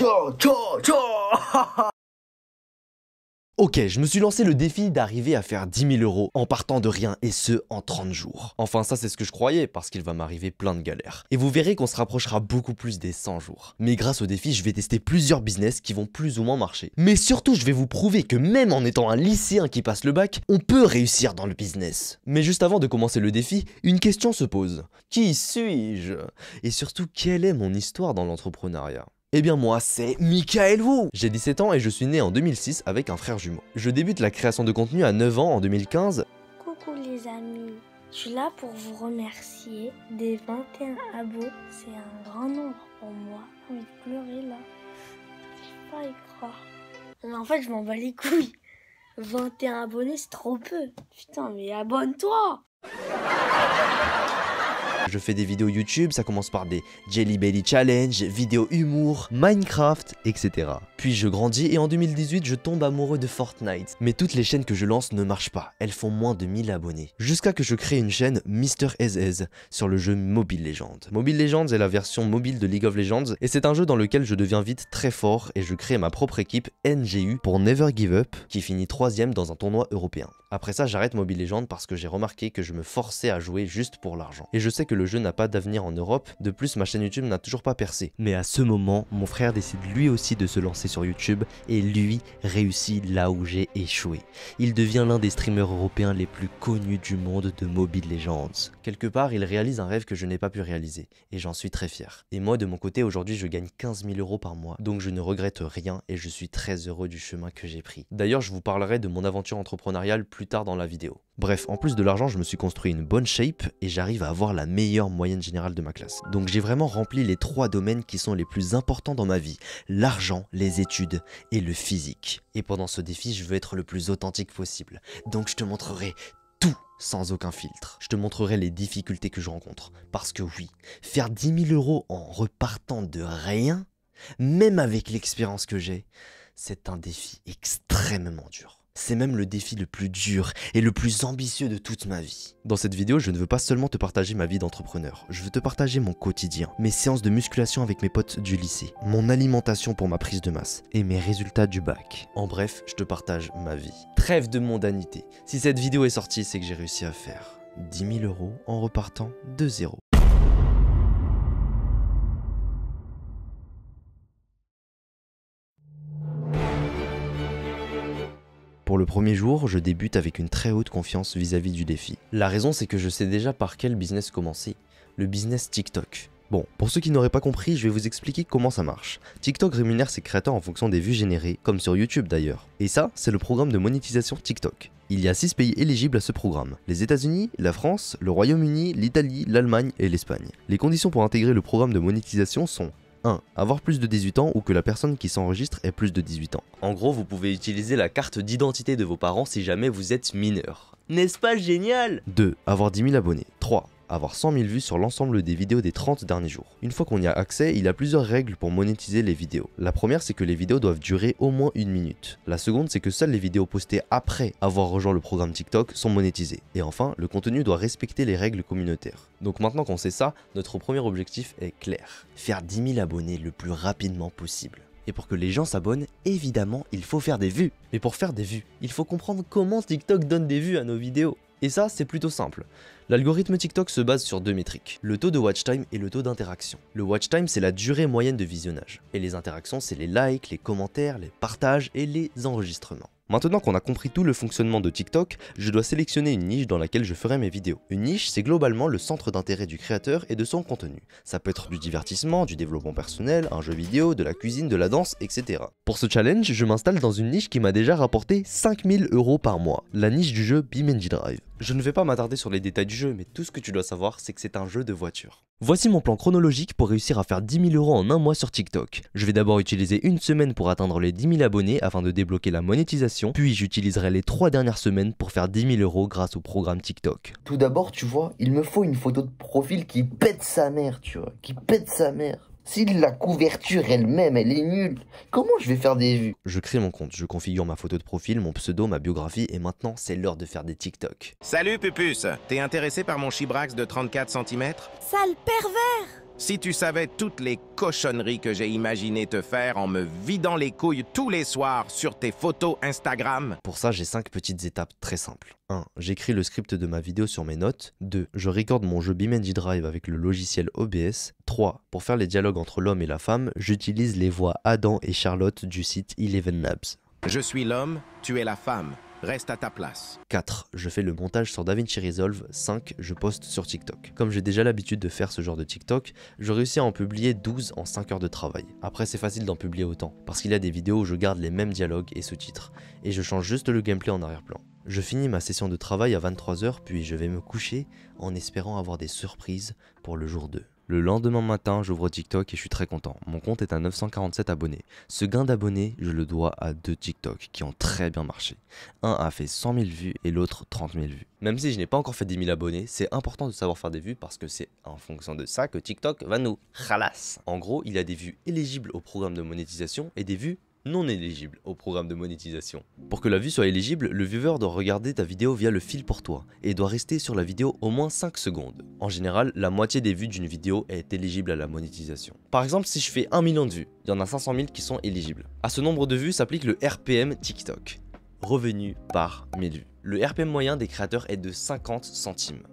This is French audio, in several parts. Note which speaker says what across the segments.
Speaker 1: Ciao, ciao, ciao.
Speaker 2: Ok, je me suis lancé le défi d'arriver à faire 10 000 € en partant de rien, et ce en 30 jours. Enfin ça c'est ce que je croyais, parce qu'il va m'arriver plein de galères. Et vous verrez qu'on se rapprochera beaucoup plus des 100 jours. Mais grâce au défi, je vais tester plusieurs business qui vont plus ou moins marcher. Mais surtout, je vais vous prouver que même en étant un lycéen qui passe le bac, on peut réussir dans le business. Mais juste avant de commencer le défi, une question se pose. Qui suis-je? Et surtout, quelle est mon histoire dans l'entrepreneuriat? Eh bien moi, c'est Michael Wu. J'ai 17 ans et je suis né en 2006 avec un frère jumeau. Je débute la création de contenu à 9 ans en 2015.
Speaker 3: Coucou les amis, je suis là pour vous remercier des 21 abos. C'est un grand nombre pour moi. J'ai envie de pleurer là. Je peux pas y croire. Mais en fait, je m'en bats les couilles. 21 abonnés, c'est trop peu. Putain, mais abonne-toi.
Speaker 2: Je fais des vidéos YouTube, ça commence par des Jelly Belly Challenge, vidéos humour, Minecraft, etc. Puis je grandis et en 2018 je tombe amoureux de Fortnite. Mais toutes les chaînes que je lance ne marchent pas, elles font moins de 1000 abonnés. Jusqu'à que je crée une chaîne MrEzEz sur le jeu Mobile Legends. Mobile Legends est la version mobile de League of Legends et c'est un jeu dans lequel je deviens vite très fort et je crée ma propre équipe NGU pour Never Give Up qui finit 3ème dans un tournoi européen. Après ça j'arrête Mobile Legends parce que j'ai remarqué que je me forçais à jouer juste pour l'argent. Et je sais que le jeu n'a pas d'avenir en Europe, de plus ma chaîne YouTube n'a toujours pas percé. Mais à ce moment, mon frère décide lui aussi de se lancer sur YouTube et lui réussit là où j'ai échoué. Il devient l'un des streamers européens les plus connus du monde de Mobile Legends. Quelque part, il réalise un rêve que je n'ai pas pu réaliser et j'en suis très fier. Et moi de mon côté, aujourd'hui je gagne 15 000 € par mois, donc je ne regrette rien et je suis très heureux du chemin que j'ai pris. D'ailleurs, je vous parlerai de mon aventure entrepreneuriale plus tard dans la vidéo. Bref, en plus de l'argent, je me suis construit une bonne shape et j'arrive à avoir la meilleure moyenne générale de ma classe. Donc j'ai vraiment rempli les 3 domaines qui sont les plus importants dans ma vie, l'argent, les études et le physique. Et pendant ce défi, je veux être le plus authentique possible. Donc je te montrerai tout sans aucun filtre. Je te montrerai les difficultés que je rencontre. Parce que oui, faire 10 000 € en repartant de rien, même avec l'expérience que j'ai, c'est un défi extrêmement dur. C'est même le défi le plus dur et le plus ambitieux de toute ma vie. Dans cette vidéo, je ne veux pas seulement te partager ma vie d'entrepreneur, je veux te partager mon quotidien, mes séances de musculation avec mes potes du lycée, mon alimentation pour ma prise de masse et mes résultats du bac. En bref, je te partage ma vie. Trêve de mondanité. Si cette vidéo est sortie, c'est que j'ai réussi à faire 10 000 € en repartant de zéro. Pour le premier jour, je débute avec une très haute confiance vis-à-vis du défi. La raison, c'est que je sais déjà par quel business commencer. Le business TikTok. Bon, pour ceux qui n'auraient pas compris, je vais vous expliquer comment ça marche. TikTok rémunère ses créateurs en fonction des vues générées, comme sur YouTube d'ailleurs. Et ça, c'est le programme de monétisation TikTok. Il y a 6 pays éligibles à ce programme. Les États-Unis, la France, le Royaume-Uni, l'Italie, l'Allemagne et l'Espagne. Les conditions pour intégrer le programme de monétisation sont 1. Avoir plus de 18 ans ou que la personne qui s'enregistre ait plus de 18 ans. En gros, vous pouvez utiliser la carte d'identité de vos parents si jamais vous êtes mineur. N'est-ce pas génial? 2. Avoir 10 000 abonnés. 3. Avoir 100 000 vues sur l'ensemble des vidéos des 30 derniers jours. Une fois qu'on y a accès, il y a plusieurs règles pour monétiser les vidéos. La première, c'est que les vidéos doivent durer au moins 1 minute. La seconde, c'est que seules les vidéos postées après avoir rejoint le programme TikTok sont monétisées. Et enfin, le contenu doit respecter les règles communautaires. Donc maintenant qu'on sait ça, notre premier objectif est clair. Faire 10 000 abonnés le plus rapidement possible. Et pour que les gens s'abonnent, évidemment, il faut faire des vues. Mais pour faire des vues, il faut comprendre comment TikTok donne des vues à nos vidéos. Et ça, c'est plutôt simple. L'algorithme TikTok se base sur 2 métriques, le taux de watch time et le taux d'interaction. Le watch time, c'est la durée moyenne de visionnage. Et les interactions, c'est les likes, les commentaires, les partages et les enregistrements. Maintenant qu'on a compris tout le fonctionnement de TikTok, je dois sélectionner une niche dans laquelle je ferai mes vidéos. Une niche, c'est globalement le centre d'intérêt du créateur et de son contenu. Ça peut être du divertissement, du développement personnel, un jeu vidéo, de la cuisine, de la danse, etc. Pour ce challenge, je m'installe dans une niche qui m'a déjà rapporté 5 000 € par mois, la niche du jeu BeamNG Drive. Je ne vais pas m'attarder sur les détails du jeu, mais tout ce que tu dois savoir, c'est que c'est un jeu de voiture. Voici mon plan chronologique pour réussir à faire 10 000 € en un mois sur TikTok. Je vais d'abord utiliser une semaine pour atteindre les 10 000 abonnés afin de débloquer la monétisation, puis j'utiliserai les 3 dernières semaines pour faire 10 000 € grâce au programme TikTok.
Speaker 1: Tout d'abord, tu vois, il me faut une photo de profil qui pète sa mère, tu vois, qui pète sa mère. Si la couverture elle-même, elle est nulle, comment je vais faire des vues?
Speaker 2: Je crée mon compte, je configure ma photo de profil, mon pseudo, ma biographie et maintenant c'est l'heure de faire des TikTok.
Speaker 4: Salut Pupus, t'es intéressé par mon chibrax de 34 cm?
Speaker 3: Sale pervers!
Speaker 4: Si tu savais toutes les cochonneries que j'ai imaginé te faire en me vidant les couilles tous les soirs sur tes photos Instagram.
Speaker 2: Pour ça, j'ai 5 petites étapes très simples. 1. J'écris le script de ma vidéo sur mes notes. 2. Je recorde mon jeu BeamNG Drive avec le logiciel OBS. 3. Pour faire les dialogues entre l'homme et la femme, j'utilise les voix Adam et Charlotte du site Eleven Labs.
Speaker 4: Je suis l'homme, tu es la femme. Reste à ta place.
Speaker 2: 4. Je fais le montage sur DaVinci Resolve. 5. Je poste sur TikTok. Comme j'ai déjà l'habitude de faire ce genre de TikTok, je réussis à en publier 12 en 5 heures de travail. Après, c'est facile d'en publier autant, parce qu'il y a des vidéos où je garde les mêmes dialogues et sous-titres, et je change juste le gameplay en arrière-plan. Je finis ma session de travail à 23h, puis je vais me coucher en espérant avoir des surprises pour le jour 2. Le lendemain matin, j'ouvre TikTok et je suis très content. Mon compte est à 947 abonnés. Ce gain d'abonnés, je le dois à 2 TikTok qui ont très bien marché. Un a fait 100 000 vues et l'autre 30 000 vues. Même si je n'ai pas encore fait 10 000 abonnés, c'est important de savoir faire des vues parce que c'est en fonction de ça que TikTok va nous ralasse. En gros, il y a des vues éligibles au programme de monétisation et des vues non éligible au programme de monétisation. Pour que la vue soit éligible, le viewer doit regarder ta vidéo via le fil pour toi et doit rester sur la vidéo au moins 5 secondes. En général, la moitié des vues d'une vidéo est éligible à la monétisation. Par exemple, si je fais 1 million de vues, il y en a 500 000 qui sont éligibles. À ce nombre de vues s'applique le RPM TikTok, revenu par 1000 vues. Le RPM moyen des créateurs est de 50 centimes.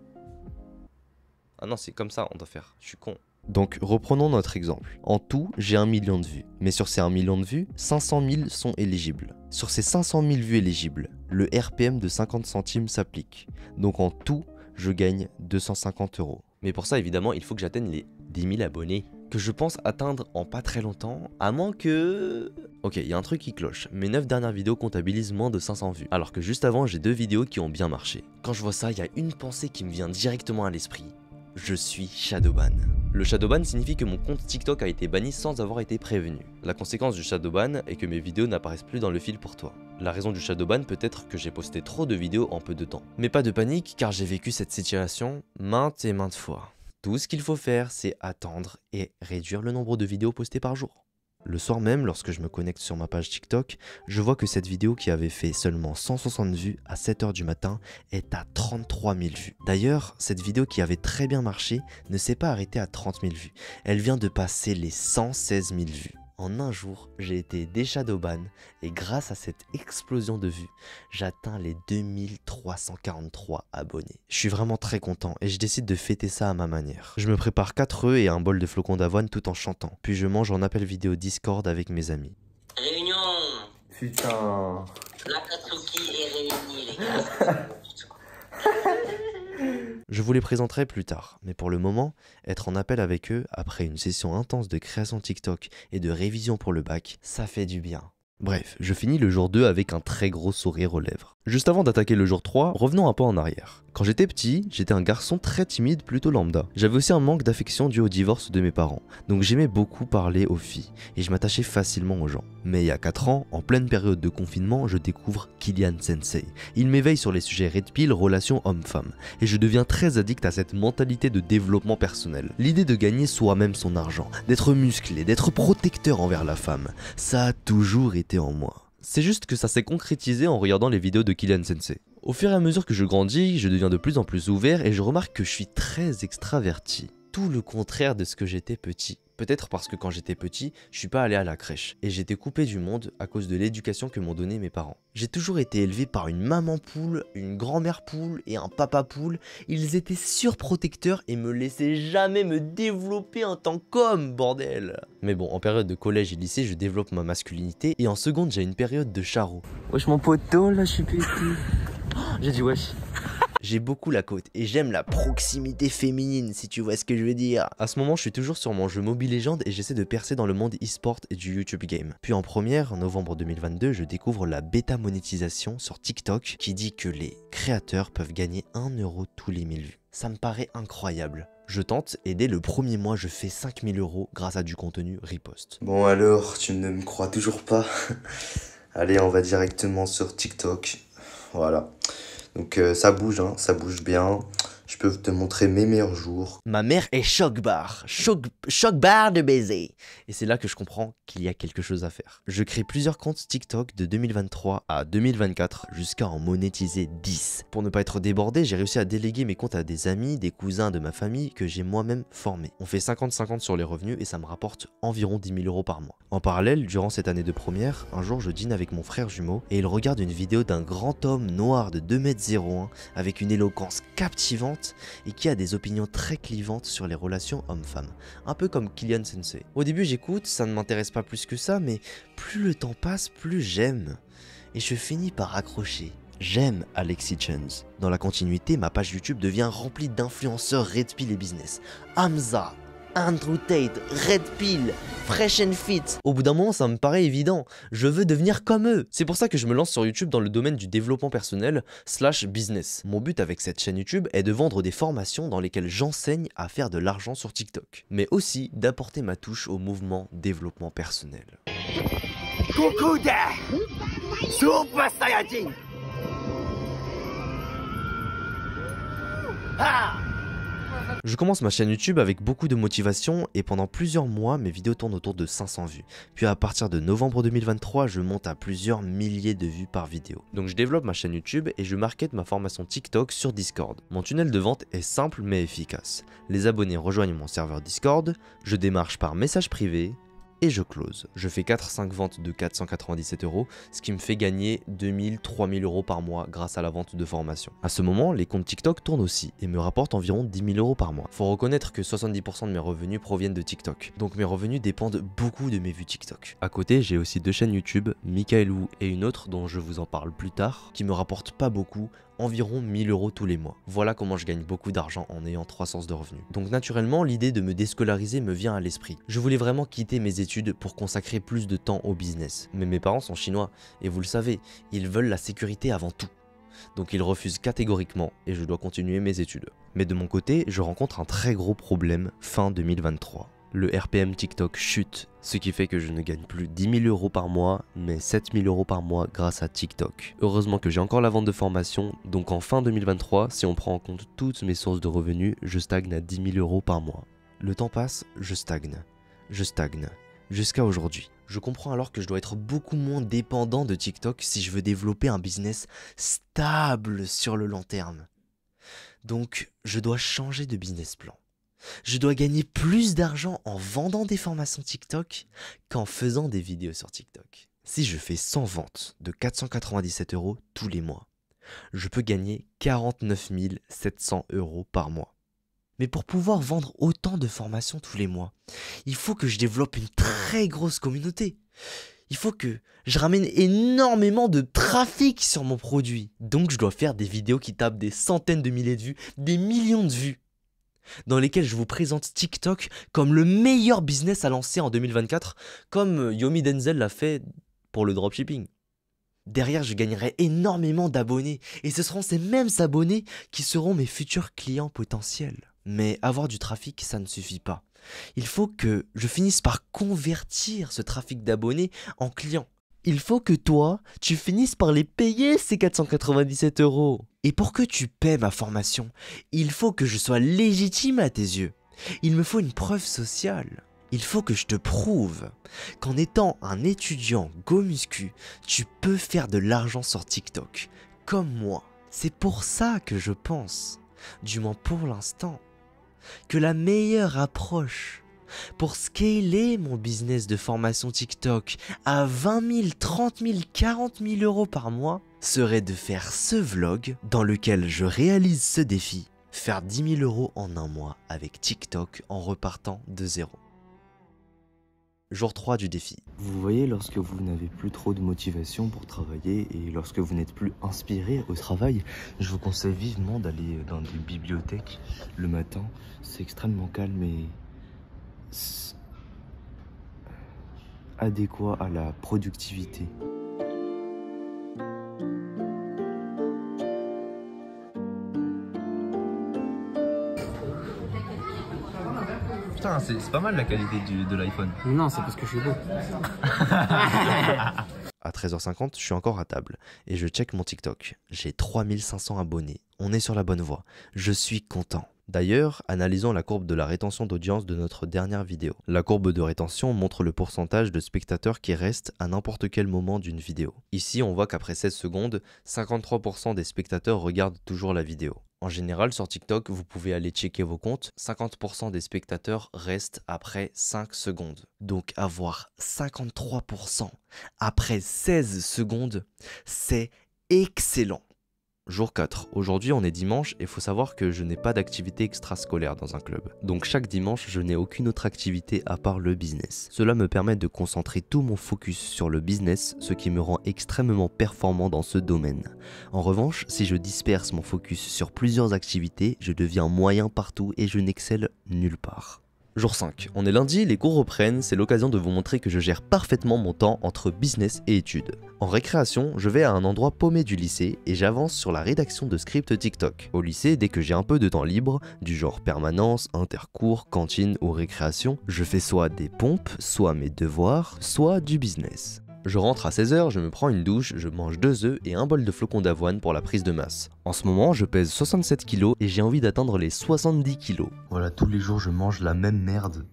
Speaker 2: Ah non, c'est comme ça on doit faire, je suis con. Donc reprenons notre exemple. En tout, j'ai 1 million de vues. Mais sur ces 1 million de vues, 500 000 sont éligibles. Sur ces 500 000 vues éligibles, le RPM de 50 centimes s'applique. Donc en tout, je gagne 250 €. Mais pour ça, évidemment, il faut que j'atteigne les 10 000 abonnés. Que je pense atteindre en pas très longtemps, à moins que... Ok, il y a un truc qui cloche. Mes 9 dernières vidéos comptabilisent moins de 500 vues. Alors que juste avant, j'ai 2 vidéos qui ont bien marché. Quand je vois ça, il y a une pensée qui me vient directement à l'esprit. Je suis shadowban. Le shadowban signifie que mon compte TikTok a été banni sans avoir été prévenu. La conséquence du shadowban est que mes vidéos n'apparaissent plus dans le fil pour toi. La raison du shadowban peut être que j'ai posté trop de vidéos en peu de temps. Mais pas de panique car j'ai vécu cette situation maintes et maintes fois. Tout ce qu'il faut faire, c'est attendre et réduire le nombre de vidéos postées par jour. Le soir même, lorsque je me connecte sur ma page TikTok, je vois que cette vidéo qui avait fait seulement 160 vues à 7 h du matin est à 33 000 vues. D'ailleurs, cette vidéo qui avait très bien marché ne s'est pas arrêtée à 30 000 vues. Elle vient de passer les 116 000 vues. En un jour, j'ai été déshadowban et grâce à cette explosion de vues, j'atteins les 2343 abonnés. Je suis vraiment très content et je décide de fêter ça à ma manière. Je me prépare 4 œufs et un bol de flocons d'avoine tout en chantant. Puis je mange en appel vidéo Discord avec mes amis.
Speaker 5: Réunion.
Speaker 1: Putain.
Speaker 5: L'Akatsuki est réunie, les gars.
Speaker 2: Je vous les présenterai plus tard, mais pour le moment, être en appel avec eux après une session intense de création TikTok et de révision pour le bac, ça fait du bien. Bref, je finis le jour 2 avec un très gros sourire aux lèvres. Juste avant d'attaquer le jour 3, revenons un peu en arrière. Quand j'étais petit, j'étais un garçon très timide, plutôt lambda. J'avais aussi un manque d'affection dû au divorce de mes parents, donc j'aimais beaucoup parler aux filles, et je m'attachais facilement aux gens. Mais il y a 4 ans, en pleine période de confinement, je découvre Kylian Sensei. Il m'éveille sur les sujets red pill, relations homme-femme, et je deviens très addict à cette mentalité de développement personnel. L'idée de gagner soi-même son argent, d'être musclé, d'être protecteur envers la femme, ça a toujours été en moi. C'est juste que ça s'est concrétisé en regardant les vidéos de Kylian Sensei. Au fur et à mesure que je grandis, je deviens de plus en plus ouvert et je remarque que je suis très extraverti. Tout le contraire de ce que j'étais petit. Peut-être parce que quand j'étais petit, je suis pas allé à la crèche et j'étais coupé du monde à cause de l'éducation que m'ont donné mes parents. J'ai toujours été élevé par une maman poule, une grand-mère poule et un papa poule. Ils étaient surprotecteurs et me laissaient jamais me développer en tant qu'homme, bordel. Mais bon, en période de collège et lycée, je développe ma masculinité et en seconde, j'ai une période de charreau.
Speaker 1: Wesh mon poteau, là je suis pété. J'ai dit wesh.
Speaker 2: J'ai beaucoup la côte et j'aime la proximité féminine, si tu vois ce que je veux dire. À ce moment, je suis toujours sur mon jeu Mobile Legends et j'essaie de percer dans le monde e-sport et du YouTube game. Puis en première, en novembre 2022, je découvre la bêta monétisation sur TikTok qui dit que les créateurs peuvent gagner 1 € tous les 1000 vues. Ça me paraît incroyable. Je tente et dès le premier mois, je fais 5000 € grâce à du contenu riposte.
Speaker 1: Bon alors, tu ne me crois toujours pas? Allez, on va directement sur TikTok. Voilà. Donc ça bouge, hein, ça bouge bien.
Speaker 2: Je peux te montrer mes meilleurs jours. Ma mère est choc barre de baiser. Et c'est là que je comprends qu'il y a quelque chose à faire. Je crée plusieurs comptes TikTok de 2023 à 2024 jusqu'à en monétiser 10. Pour ne pas être débordé, j'ai réussi à déléguer mes comptes à des amis, des cousins de ma famille que j'ai moi-même formés. On fait 50-50 sur les revenus et ça me rapporte environ 10 000 € par mois. En parallèle, durant cette année de première, un jour je dîne avec mon frère jumeau et il regarde une vidéo d'un grand homme noir de 2,01 m avec une éloquence captivante et qui a des opinions très clivantes sur les relations hommes-femmes, un peu comme Kylian Sensei. Au début j'écoute, ça ne m'intéresse pas plus que ça, mais plus le temps passe, plus j'aime. Et je finis par accrocher. J'aime Alexis Chance. Dans la continuité, ma page YouTube devient remplie d'influenceurs Red Pill et business. Hamza, Andrew Tate, Red Pill, Fresh and Fit. Au bout d'un moment, ça me paraît évident. Je veux devenir comme eux. C'est pour ça que je me lance sur YouTube dans le domaine du développement personnel / business. Mon but avec cette chaîne YouTube est de vendre des formations dans lesquelles j'enseigne à faire de l'argent sur TikTok. Mais aussi d'apporter ma touche au mouvement développement personnel.
Speaker 6: Coucou there! Super Saiyajin! Ah!
Speaker 2: Je commence ma chaîne YouTube avec beaucoup de motivation et pendant plusieurs mois, mes vidéos tournent autour de 500 vues. Puis à partir de novembre 2023, je monte à plusieurs milliers de vues par vidéo. Donc je développe ma chaîne YouTube et je market ma formation TikTok sur Discord. Mon tunnel de vente est simple mais efficace. Les abonnés rejoignent mon serveur Discord, je démarche par message privé et je close. Je fais 4-5 ventes de 497 €, ce qui me fait gagner 2000-3000 € par mois grâce à la vente de formation. À ce moment, les comptes TikTok tournent aussi et me rapportent environ 10 000 € par mois. Faut reconnaître que 70% de mes revenus proviennent de TikTok, donc mes revenus dépendent beaucoup de mes vues TikTok. À côté, j'ai aussi 2 chaînes YouTube, Michael Wu et une autre dont je vous en parle plus tard, qui me rapportent pas beaucoup, environ 1000 € tous les mois. Voilà comment je gagne beaucoup d'argent en ayant 3 sources de revenus. Donc naturellement, l'idée de me déscolariser me vient à l'esprit. Je voulais vraiment quitter mes études pour consacrer plus de temps au business. Mais mes parents sont chinois, et vous le savez, ils veulent la sécurité avant tout. Donc ils refusent catégoriquement et je dois continuer mes études. Mais de mon côté, je rencontre un très gros problème fin 2023. Le RPM TikTok chute, ce qui fait que je ne gagne plus 10 000 € par mois, mais 7 000 € par mois grâce à TikTok. Heureusement que j'ai encore la vente de formation, donc en fin 2023, si on prend en compte toutes mes sources de revenus, je stagne à 10 000 € par mois. Le temps passe, je stagne, jusqu'à aujourd'hui. Je comprends alors que je dois être beaucoup moins dépendant de TikTok si je veux développer un business stable sur le long terme. Donc, je dois changer de business plan. Je dois gagner plus d'argent en vendant des formations TikTok qu'en faisant des vidéos sur TikTok. Si je fais 100 ventes de 497 € tous les mois, je peux gagner 49 700 € par mois. Mais pour pouvoir vendre autant de formations tous les mois, il faut que je développe une très grosse communauté. Il faut que je ramène énormément de trafic sur mon produit. Donc je dois faire des vidéos qui tapent des centaines de milliers de vues, des millions de vues, dans lesquelles je vous présente TikTok comme le meilleur business à lancer en 2024, comme Yomi Denzel l'a fait pour le dropshipping. Derrière, je gagnerai énormément d'abonnés, et ce seront ces mêmes abonnés qui seront mes futurs clients potentiels. Mais avoir du trafic, ça ne suffit pas. Il faut que je finisse par convertir ce trafic d'abonnés en clients. Il faut que toi, tu finisses par les payer ces 497 €. Et pour que tu paies ma formation, il faut que je sois légitime à tes yeux. Il me faut une preuve sociale. Il faut que je te prouve qu'en étant un étudiant go muscu, tu peux faire de l'argent sur TikTok, comme moi. C'est pour ça que je pense, du moins pour l'instant, que la meilleure approche pour scaler mon business de formation TikTok à 20 000, 30 000, 40 000 € par mois serait de faire ce vlog dans lequel je réalise ce défi, faire 10 000 € en un mois avec TikTok en repartant de zéro. Jour 3 du défi.
Speaker 7: Vous voyez, lorsque vous n'avez plus trop de motivation pour travailler et lorsque vous n'êtes plus inspiré au travail, je vous conseille vivement d'aller dans des bibliothèques le matin. C'est extrêmement calme et adéquat à la productivité.
Speaker 8: Putain, c'est pas mal la qualité de l'iPhone.
Speaker 9: Non, c'est parce que je suis beau.
Speaker 2: À 13h50, je suis encore à table et je check mon TikTok. J'ai 3500 abonnés. On est sur la bonne voie. Je suis content. D'ailleurs, analysons la courbe de la rétention d'audience de notre dernière vidéo. La courbe de rétention montre le pourcentage de spectateurs qui restent à n'importe quel moment d'une vidéo. Ici, on voit qu'après 16 secondes, 53% des spectateurs regardent toujours la vidéo. En général, sur TikTok, vous pouvez aller checker vos comptes, 50% des spectateurs restent après 5 secondes. Donc avoir 53% après 16 secondes, c'est excellent. Jour 4. Aujourd'hui on est dimanche et faut savoir que je n'ai pas d'activité extrascolaire dans un club. Donc chaque dimanche je n'ai aucune autre activité à part le business. Cela me permet de concentrer tout mon focus sur le business, ce qui me rend extrêmement performant dans ce domaine. En revanche, si je disperse mon focus sur plusieurs activités, je deviens moyen partout et je n'excelle nulle part. Jour 5. On est lundi, les cours reprennent, c'est l'occasion de vous montrer que je gère parfaitement mon temps entre business et études. En récréation, je vais à un endroit paumé du lycée et j'avance sur la rédaction de scripts TikTok. Au lycée, dès que j'ai un peu de temps libre, du genre permanence, intercours, cantine ou récréation, je fais soit des pompes, soit mes devoirs, soit du business. Je rentre à 16h, je me prends une douche, je mange 2 œufs et un bol de flocons d'avoine pour la prise de masse. En ce moment, je pèse 67 kg et j'ai envie d'atteindre les 70 kg.
Speaker 7: Voilà, tous les jours je mange la même merde.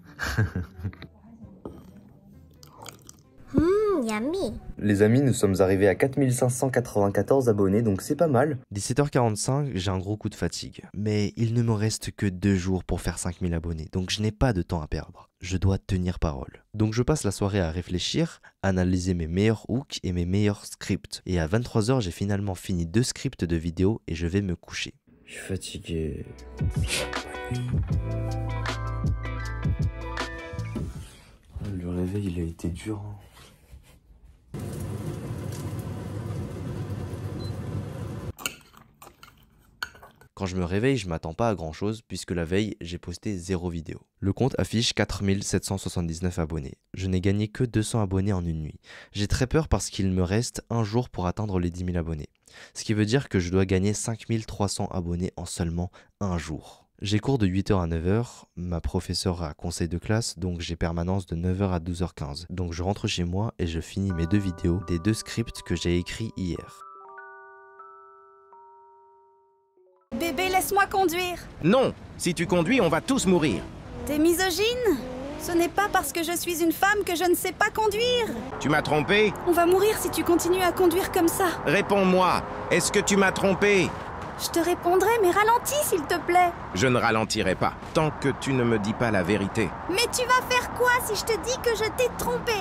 Speaker 3: Yummy.
Speaker 7: Les amis, nous sommes arrivés à 4594 abonnés, donc c'est pas mal.
Speaker 2: 17h45, j'ai un gros coup de fatigue. Mais il ne me reste que 2 jours pour faire 5000 abonnés, donc je n'ai pas de temps à perdre. Je dois tenir parole. Donc je passe la soirée à réfléchir, analyser mes meilleurs hooks et mes meilleurs scripts. Et à 23h, j'ai finalement fini 2 scripts de vidéo et je vais me coucher.
Speaker 7: Je suis fatigué. Le réveil, il a été dur.
Speaker 2: Quand je me réveille, je m'attends pas à grand chose puisque la veille, j'ai posté 0 vidéo. Le compte affiche 4779 abonnés. Je n'ai gagné que 200 abonnés en une nuit. J'ai très peur parce qu'il me reste un jour pour atteindre les 10 000 abonnés. Ce qui veut dire que je dois gagner 5300 abonnés en seulement un jour. J'ai cours de 8h à 9h, ma professeure a conseil de classe, donc j'ai permanence de 9h à 12h15. Donc je rentre chez moi et je finis mes 2 vidéos des 2 scripts que j'ai écrits hier.
Speaker 9: Bébé, laisse-moi conduire.
Speaker 4: Non, si tu conduis, on va tous mourir.
Speaker 9: T'es misogyne? Ce n'est pas parce que je suis une femme que je ne sais pas conduire.
Speaker 4: Tu m'as trompé?
Speaker 9: On va mourir si tu continues à conduire comme ça.
Speaker 4: Réponds-moi, est-ce que tu m'as trompé?
Speaker 9: Je te répondrai, mais ralentis s'il te plaît.
Speaker 4: Je ne ralentirai pas, tant que tu ne me dis pas la vérité.
Speaker 9: Mais tu vas faire quoi si je te dis que je t'ai trompé?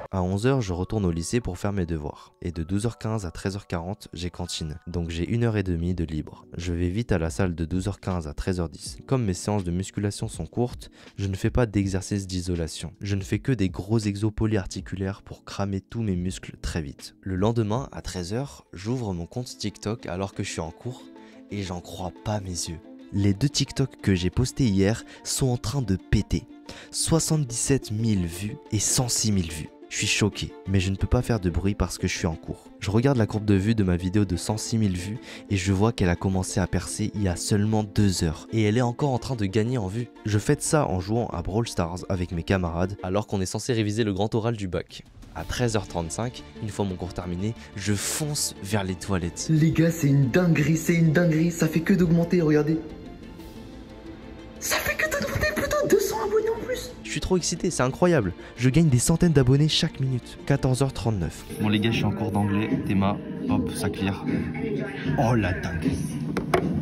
Speaker 2: À 11h, je retourne au lycée pour faire mes devoirs. Et de 12h15 à 13h40, j'ai cantine. Donc j'ai 1h30 de libre. Je vais vite à la salle de 12h15 à 13h10. Comme mes séances de musculation sont courtes, je ne fais pas d'exercice d'isolation. Je ne fais que des gros exos polyarticulaires pour cramer tous mes muscles très vite. Le lendemain, à 13h, j'ouvre mon compte TikTok alors que je suis en cours et j'en crois pas mes yeux. Les 2 TikTok que j'ai postés hier sont en train de péter. 77 000 vues et 106 000 vues. Je suis choqué, mais je ne peux pas faire de bruit parce que je suis en cours. Je regarde la courbe de vue de ma vidéo de 106 000 vues et je vois qu'elle a commencé à percer il y a seulement 2 heures. Et elle est encore en train de gagner en vues. Je fête ça en jouant à Brawl Stars avec mes camarades alors qu'on est censé réviser le grand oral du bac. À 13h35, une fois mon cours terminé, je fonce vers les toilettes.
Speaker 1: Les gars, c'est une dinguerie, ça fait que d'augmenter, regardez. Ça fait que d'augmenter, putain, 200 abonnés en plus.
Speaker 2: Je suis trop excité, c'est incroyable. Je gagne des centaines d'abonnés chaque minute. 14h39.
Speaker 7: Bon les gars, je suis en cours d'anglais. Théma, hop, ça clear. Oh la dingue.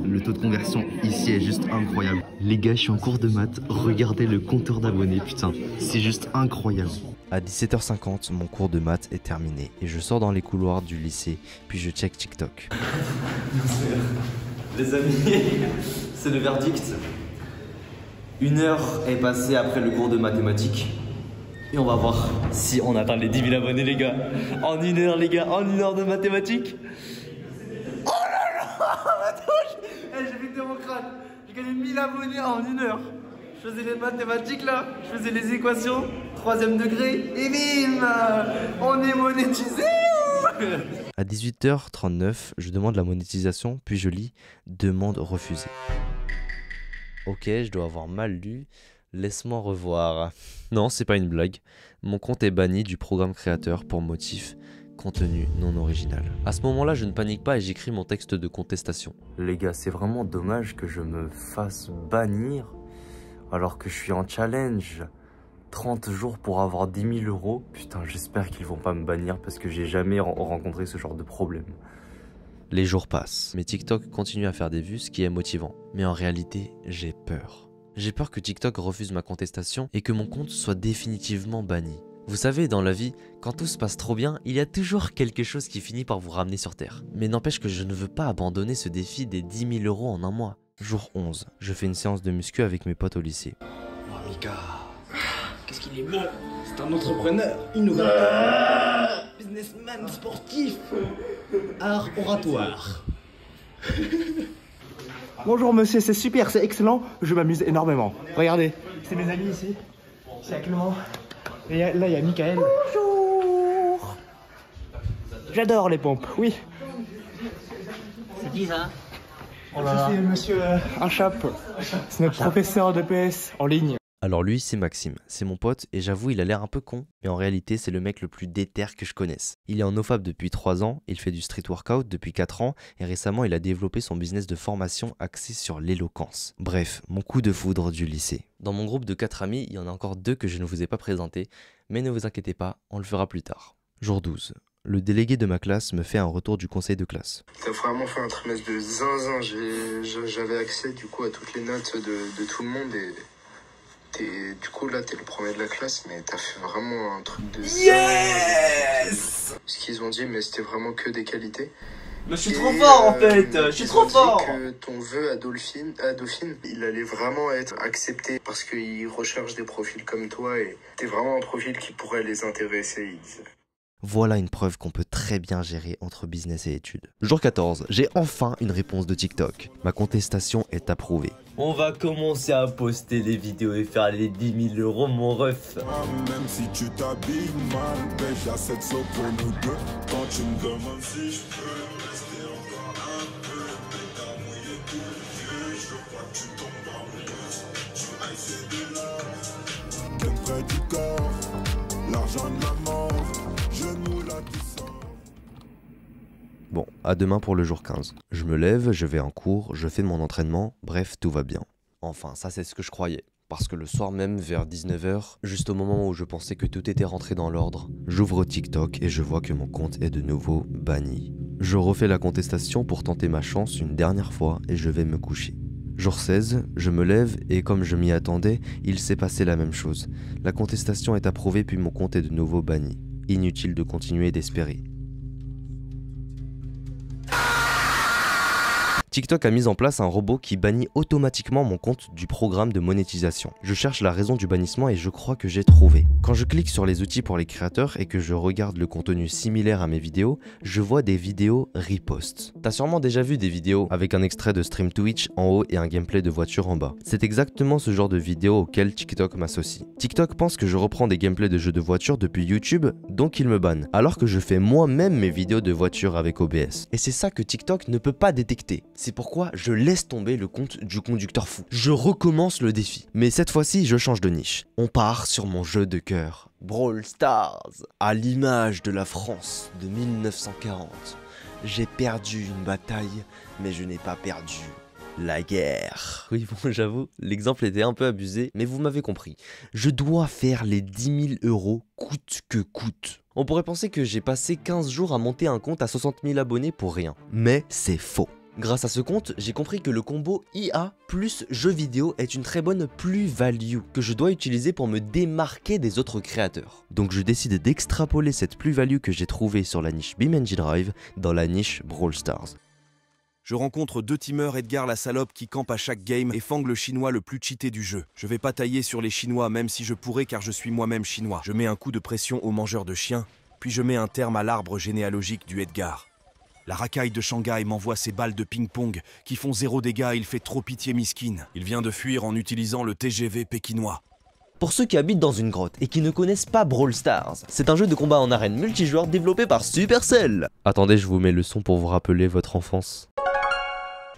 Speaker 7: Le taux de conversion ici est juste incroyable. Les gars, je suis en cours de maths. Regardez le compteur d'abonnés, putain. C'est juste incroyable.
Speaker 2: À 17h50, mon cours de maths est terminé et je sors dans les couloirs du lycée, puis je check TikTok.
Speaker 10: Les amis, c'est le verdict. 1 heure est passée après le cours de mathématiques. Et on va voir si on atteint les 10 000 abonnés, les gars. En 1 heure, les gars, en 1 heure de mathématiques. Oh là là, attends, j'ai fait démocrate. J'ai gagné 1000 abonnés en 1 heure. Je faisais les mathématiques là, je faisais les équations, 3e degré, et bim, on est monétisé.
Speaker 2: À 18h39, je demande la monétisation, puis je lis « Demande refusée ». Ok, je dois avoir mal lu. Laisse-moi revoir. Non, c'est pas une blague. Mon compte est banni du programme créateur pour motif contenu non original. À ce moment-là, je ne panique pas et j'écris mon texte de contestation.
Speaker 7: Les gars, c'est vraiment dommage que je me fasse bannir alors que je suis en challenge. 30 jours pour avoir 10 000 euros. Putain, j'espère qu'ils vont pas me bannir parce que j'ai jamais rencontré ce genre de problème.
Speaker 2: Les jours passent, mais TikTok continue à faire des vues, ce qui est motivant. Mais en réalité, j'ai peur. J'ai peur que TikTok refuse ma contestation et que mon compte soit définitivement banni. Vous savez, dans la vie, quand tout se passe trop bien, il y a toujours quelque chose qui finit par vous ramener sur terre. Mais n'empêche que je ne veux pas abandonner ce défi des 10 000 euros en un mois. Jour 11, je fais une séance de muscu avec mes potes au lycée.
Speaker 6: Oh Mika, qu'est-ce qu'il est beau. C'est un entrepreneur, innovateur, businessman sportif, art oratoire.
Speaker 11: Bonjour monsieur, c'est super, c'est excellent, je m'amuse énormément. Regardez, c'est mes amis ici, c'est Clément, et là il y a Michael. Bonjour. J'adore les pompes, oui.
Speaker 5: C'est qui ça?
Speaker 11: Oh là là. C'est monsieur Inchap, c'est notre professeur de PS en ligne.
Speaker 2: Alors lui, c'est Maxime, c'est mon pote et j'avoue il a l'air un peu con, mais en réalité c'est le mec le plus déter que je connaisse. Il est en nofab depuis 3 ans, il fait du street workout depuis 4 ans et récemment il a développé son business de formation axé sur l'éloquence. Bref, mon coup de foudre du lycée. Dans mon groupe de 4 amis, il y en a encore 2 que je ne vous ai pas présentés, mais ne vous inquiétez pas, on le fera plus tard. Jour 12. Le délégué de ma classe me fait un retour du conseil de classe.
Speaker 12: T'as vraiment fait un trimestre de zinzin, j'avais accès du coup à toutes les notes de tout le monde et... Du coup là t'es le premier de la classe mais t'as fait vraiment un truc de yes. Ce qu'ils ont dit mais c'était vraiment que des qualités.
Speaker 10: Mais je suis trop fort en fait, je suis trop fort.
Speaker 12: Que ton vœu à Dauphine, il allait vraiment être accepté parce qu'ils recherchent des profils comme toi et t'es vraiment un profil qui pourrait les intéresser, ils disaient.
Speaker 2: Voilà une preuve qu'on peut très bien gérer entre business et études. Jour 14, j'ai enfin une réponse de TikTok. Ma contestation est approuvée.
Speaker 10: On va commencer à poster les vidéos et faire les 10 000 euros mon ref.
Speaker 13: Même si tu t'habilles mal, ben j'achète ça pour nous deux. Quand tu me demandes si je peux rester encore un peu, mais t'as mouillé tous les yeux, je veux pas que tu tombes amoureuse. Tu ailles c'est de l'or, t'aimes près du corps, l'argent de la mort.
Speaker 2: Bon, à demain pour le jour 15. Je me lève, je vais en cours, je fais mon entraînement, bref, tout va bien. Enfin, ça c'est ce que je croyais. Parce que le soir même, vers 19 h, juste au moment où je pensais que tout était rentré dans l'ordre, j'ouvre TikTok et je vois que mon compte est de nouveau banni. Je refais la contestation pour tenter ma chance une dernière fois et je vais me coucher. Jour 16, je me lève et comme je m'y attendais, il s'est passé la même chose. La contestation est approuvée puis mon compte est de nouveau banni. Inutile de continuer d'espérer. TikTok a mis en place un robot qui bannit automatiquement mon compte du programme de monétisation. Je cherche la raison du bannissement et je crois que j'ai trouvé. Quand je clique sur les outils pour les créateurs et que je regarde le contenu similaire à mes vidéos, je vois des vidéos riposte. T'as sûrement déjà vu des vidéos avec un extrait de stream Twitch en haut et un gameplay de voiture en bas. C'est exactement ce genre de vidéo auquel TikTok m'associe. TikTok pense que je reprends des gameplays de jeux de voiture depuis YouTube, donc il me banne, alors que je fais moi-même mes vidéos de voiture avec OBS. Et c'est ça que TikTok ne peut pas détecter. C'est pourquoi je laisse tomber le compte du conducteur fou. Je recommence le défi. Mais cette fois-ci, je change de niche. On part sur mon jeu de cœur, Brawl Stars. À l'image de la France de 1940, j'ai perdu une bataille, mais je n'ai pas perdu la guerre. Oui, bon, j'avoue, l'exemple était un peu abusé, mais vous m'avez compris. Je dois faire les 10 000 euros coûte que coûte. On pourrait penser que j'ai passé 15 jours à monter un compte à 60 000 abonnés pour rien. Mais c'est faux. Grâce à ce compte, j'ai compris que le combo IA plus jeux vidéo est une très bonne plus-value que je dois utiliser pour me démarquer des autres créateurs. Donc je décide d'extrapoler cette plus-value que j'ai trouvée sur la niche BeamNG Drive dans la niche Brawl Stars.
Speaker 14: Je rencontre 2 teamers, Edgar la salope qui campe à chaque game et Fang le chinois le plus cheaté du jeu. Je vais pas tailler sur les chinois même si je pourrais car je suis moi-même chinois. Je mets un coup de pression au mangeur de chiens, puis je mets un terme à l'arbre généalogique du Edgar. La racaille de Shanghai m'envoie ses balles de ping-pong qui font 0 dégâts et il fait trop pitié miskine. Il vient de fuir en utilisant le TGV pékinois.
Speaker 2: Pour ceux qui habitent dans une grotte et qui ne connaissent pas Brawl Stars, c'est un jeu de combat en arène multijoueur développé par Supercell. Attendez, je vous mets le son pour vous rappeler votre enfance.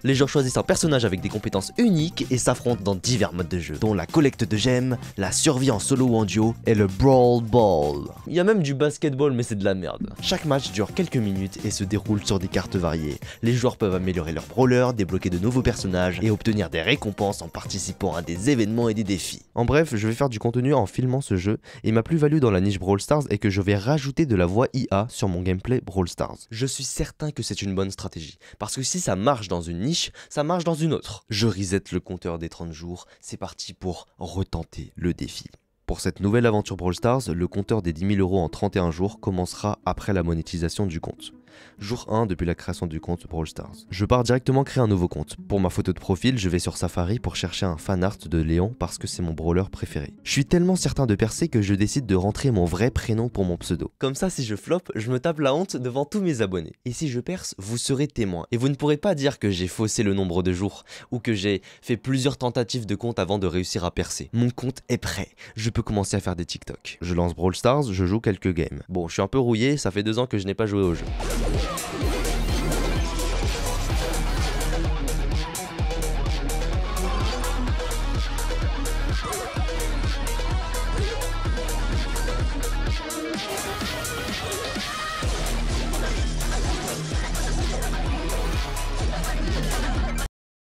Speaker 2: Les joueurs choisissent un personnage avec des compétences uniques et s'affrontent dans divers modes de jeu, dont la collecte de gemmes, la survie en solo ou en duo et le Brawl Ball. Il y a même du basketball mais c'est de la merde. Chaque match dure quelques minutes et se déroule sur des cartes variées. Les joueurs peuvent améliorer leur brawler, débloquer de nouveaux personnages et obtenir des récompenses en participant à des événements et des défis. En bref, je vais faire du contenu en filmant ce jeu et ma plus-value dans la niche Brawl Stars est que je vais rajouter de la voix IA sur mon gameplay Brawl Stars. Je suis certain que c'est une bonne stratégie, parce que si ça marche dans une niche, ça marche dans une autre. Je reset le compteur des 30 jours, c'est parti pour retenter le défi. Pour cette nouvelle aventure Brawl Stars, le compteur des 10 000 € en 31 jours commencera après la monétisation du compte. Jour 1 depuis la création du compte Brawl Stars. Je pars directement créer un nouveau compte. Pour ma photo de profil, je vais sur Safari pour chercher un fan art de Léon parce que c'est mon brawler préféré. Je suis tellement certain de percer que je décide de rentrer mon vrai prénom pour mon pseudo. Comme ça, si je flop, je me tape la honte devant tous mes abonnés. Et si je perce, vous serez témoin. Et vous ne pourrez pas dire que j'ai faussé le nombre de jours ou que j'ai fait plusieurs tentatives de compte avant de réussir à percer. Mon compte est prêt. Je peux commencer à faire des TikTok. Je lance Brawl Stars, je joue quelques games. Bon, je suis un peu rouillé, ça fait 2 ans que je n'ai pas joué au jeu.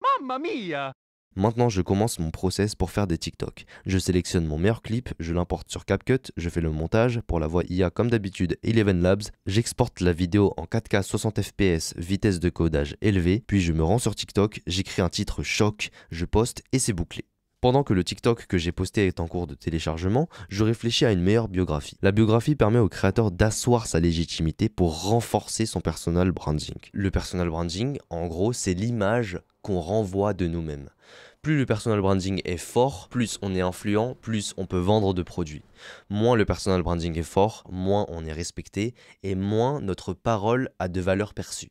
Speaker 15: Mamma mia!
Speaker 2: Maintenant, je commence mon process pour faire des TikTok. Je sélectionne mon meilleur clip, je l'importe sur CapCut, je fais le montage, pour la voix IA comme d'habitude Eleven Labs, j'exporte la vidéo en 4K 60 fps, vitesse de codage élevée, puis je me rends sur TikTok, j'écris un titre choc, je poste et c'est bouclé. Pendant que le TikTok que j'ai posté est en cours de téléchargement, je réfléchis à une meilleure biographie. La biographie permet au créateur d'asseoir sa légitimité pour renforcer son personal branding. Le personal branding, en gros, c'est l'image qu'on renvoie de nous-mêmes. Plus le personal branding est fort, plus on est influent, plus on peut vendre de produits. Moins le personal branding est fort, moins on est respecté et moins notre parole a de valeur perçue.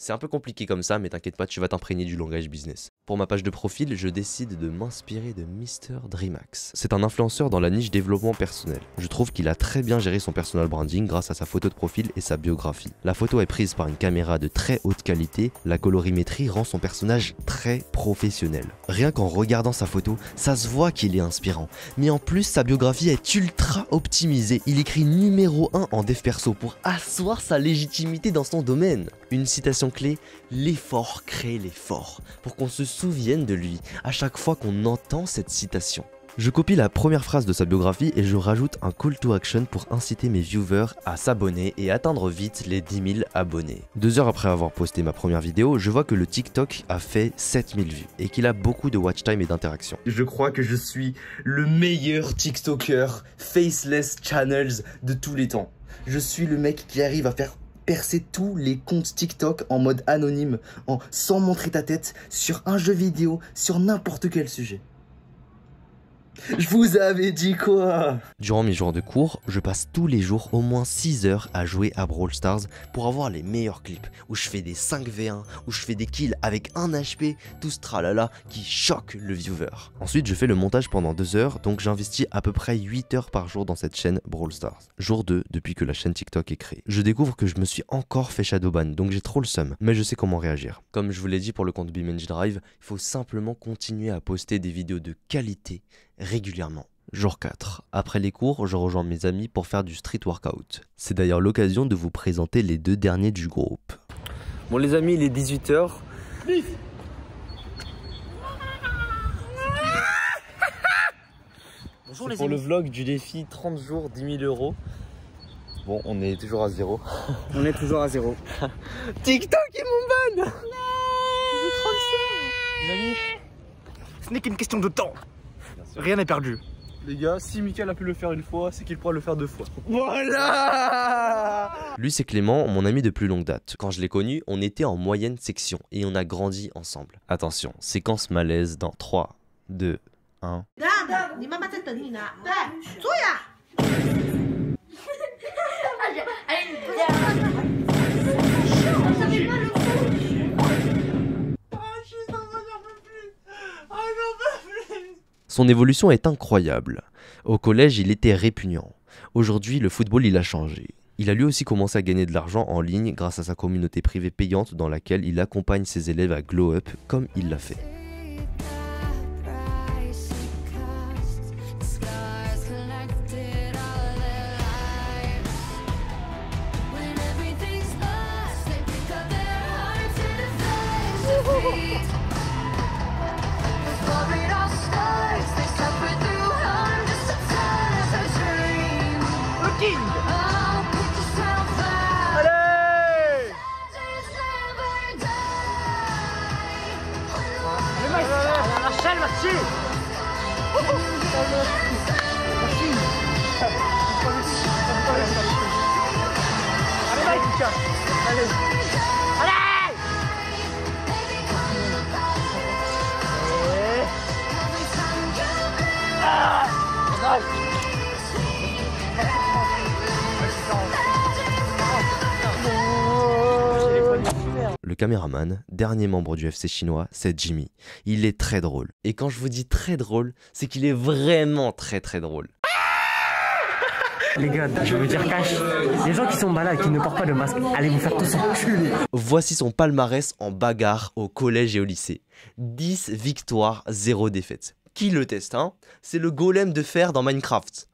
Speaker 2: C'est un peu compliqué comme ça, mais t'inquiète pas, tu vas t'imprégner du langage business. Pour ma page de profil, je décide de m'inspirer de Mr. Dreamax. C'est un influenceur dans la niche développement personnel. Je trouve qu'il a très bien géré son personal branding grâce à sa photo de profil et sa biographie. La photo est prise par une caméra de très haute qualité, la colorimétrie rend son personnage très professionnel. Rien qu'en regardant sa photo, ça se voit qu'il est inspirant. Mais en plus, sa biographie est ultra optimisée. Il écrit numéro 1 en dev perso pour asseoir sa légitimité dans son domaine. Une citation clé, l'effort crée l'effort, pour qu'on se souvienne de lui à chaque fois qu'on entend cette citation. Je copie la première phrase de sa biographie et je rajoute un call to action pour inciter mes viewers à s'abonner et atteindre vite les 10 000 abonnés. 2 heures après avoir posté ma première vidéo, je vois que le TikTok a fait 7000 vues et qu'il a beaucoup de watch time et d'interaction.
Speaker 10: Je crois que je suis le meilleur TikToker faceless channels de tous les temps.
Speaker 1: Je suis le mec qui arrive à faire percer tous les comptes TikTok en mode anonyme, sans montrer ta tête, sur un jeu vidéo, sur n'importe quel sujet. Je vous avais dit quoi?
Speaker 2: Durant mes jours de cours, je passe tous les jours au moins 6 heures à jouer à Brawl Stars pour avoir les meilleurs clips, où je fais des 5v1, où je fais des kills avec 1 HP, tout ce tralala qui choque le viewer. Ensuite, je fais le montage pendant 2 heures, donc j'investis à peu près 8 heures par jour dans cette chaîne Brawl Stars. Jour 2, depuis que la chaîne TikTok est créée. Je découvre que je me suis encore fait shadowban, donc j'ai trop le seum, mais je sais comment réagir. Comme je vous l'ai dit pour le compte BeamNG Drive, il faut simplement continuer à poster des vidéos de qualité régulièrement. Jour 4. Après les cours, je rejoins mes amis pour faire du street workout. C'est d'ailleurs l'occasion de vous présenter les 2 derniers du groupe.
Speaker 10: Bon les amis, il est 18 h.
Speaker 7: Bonjour les amis. Pour le vlog du défi 30 jours 10 000 €. Bon, on est toujours à 0.
Speaker 11: On est toujours à 0.
Speaker 10: TikTok est mon ban.
Speaker 11: Les amis, ce n'est qu'une question de temps. Rien n'est perdu.
Speaker 7: Les gars, si Mickaël a pu le faire une fois, c'est qu'il pourra le faire 2 fois.
Speaker 11: Voilà.
Speaker 2: Lui c'est Clément, mon ami de plus longue date. Quand je l'ai connu, on était en moyenne section et on a grandi ensemble. Attention, séquence malaise dans 3, 2, 1... Son évolution est incroyable. Au collège, il était répugnant. Aujourd'hui, le football, il a changé. Il a lui aussi commencé à gagner de l'argent en ligne grâce à sa communauté privée payante dans laquelle il accompagne ses élèves à glow up comme il l'a fait. Le caméraman, dernier membre du FC chinois, c'est Jimmy. Il est très drôle. Et quand je vous dis très drôle, c'est qu'il est vraiment très drôle.
Speaker 5: Les gars, je veux dire cash. Les gens qui sont malades, qui ne portent pas de masque, allez vous faire tous enculer.
Speaker 2: Voici son palmarès en bagarre au collège et au lycée. 10 victoires, 0 défaites. Qui le teste, hein? C'est le golem de fer dans Minecraft.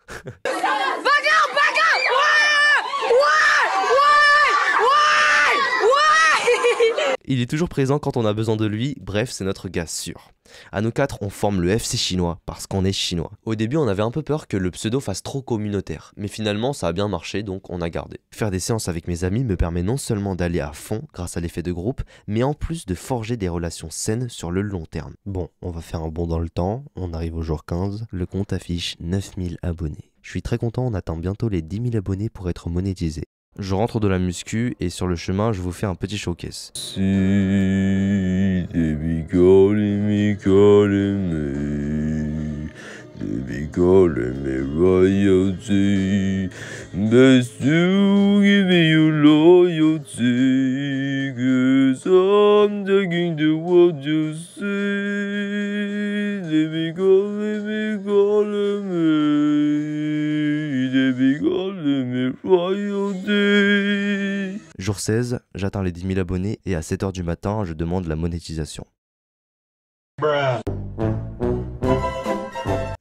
Speaker 2: Il est toujours présent quand on a besoin de lui, bref, c'est notre gars sûr. À nous 4, on forme le FC chinois parce qu'on est chinois. Au début, on avait un peu peur que le pseudo fasse trop communautaire, mais finalement, ça a bien marché, donc on a gardé. Faire des séances avec mes amis me permet non seulement d'aller à fond grâce à l'effet de groupe, mais en plus de forger des relations saines sur le long terme. Bon, on va faire un bond dans le temps, on arrive au jour 15, le compte affiche 9000 abonnés. Je suis très content, on atteint bientôt les 10 000 abonnés pour être monétisé. Je rentre de la muscu et sur le chemin, je vous fais un petit showcase. Si baby calling me royalty, best to give me your loyalty, 'cause I'm taking the world you say, baby calling me royalty. Jour 16, j'atteins les 10 000 abonnés et à 7 h du matin, je demande la monétisation.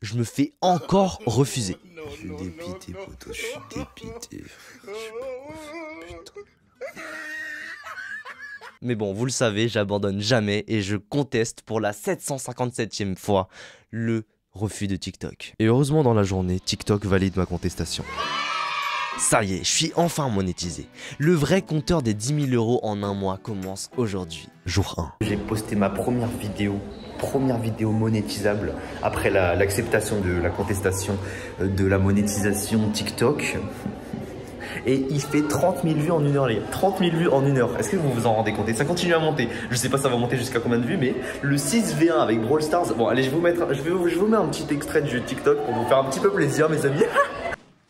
Speaker 2: Je me fais encore refuser.
Speaker 7: Je suis dépité, poto, je suis dépité.
Speaker 2: Mais bon, vous le savez, j'abandonne jamais et je conteste pour la 757e fois le refus de TikTok. Et heureusement dans la journée, TikTok valide ma contestation. Ça y est, je suis enfin monétisé. Le vrai compteur des 10 000 € en un mois commence aujourd'hui. Jour 1.
Speaker 7: J'ai posté ma première vidéo monétisable après l'acceptation de la contestation de la monétisation TikTok. Et il fait 30 000 vues en 1 heure, les gars. 30 000 vues en 1 heure. Est-ce que vous vous en rendez compte? Et ça continue à monter. Je sais pas ça va monter jusqu'à combien de vues, mais le 6v1 avec Brawl Stars. Bon, allez, je vous mets un petit extrait du TikTok pour vous faire un petit peu plaisir, mes amis.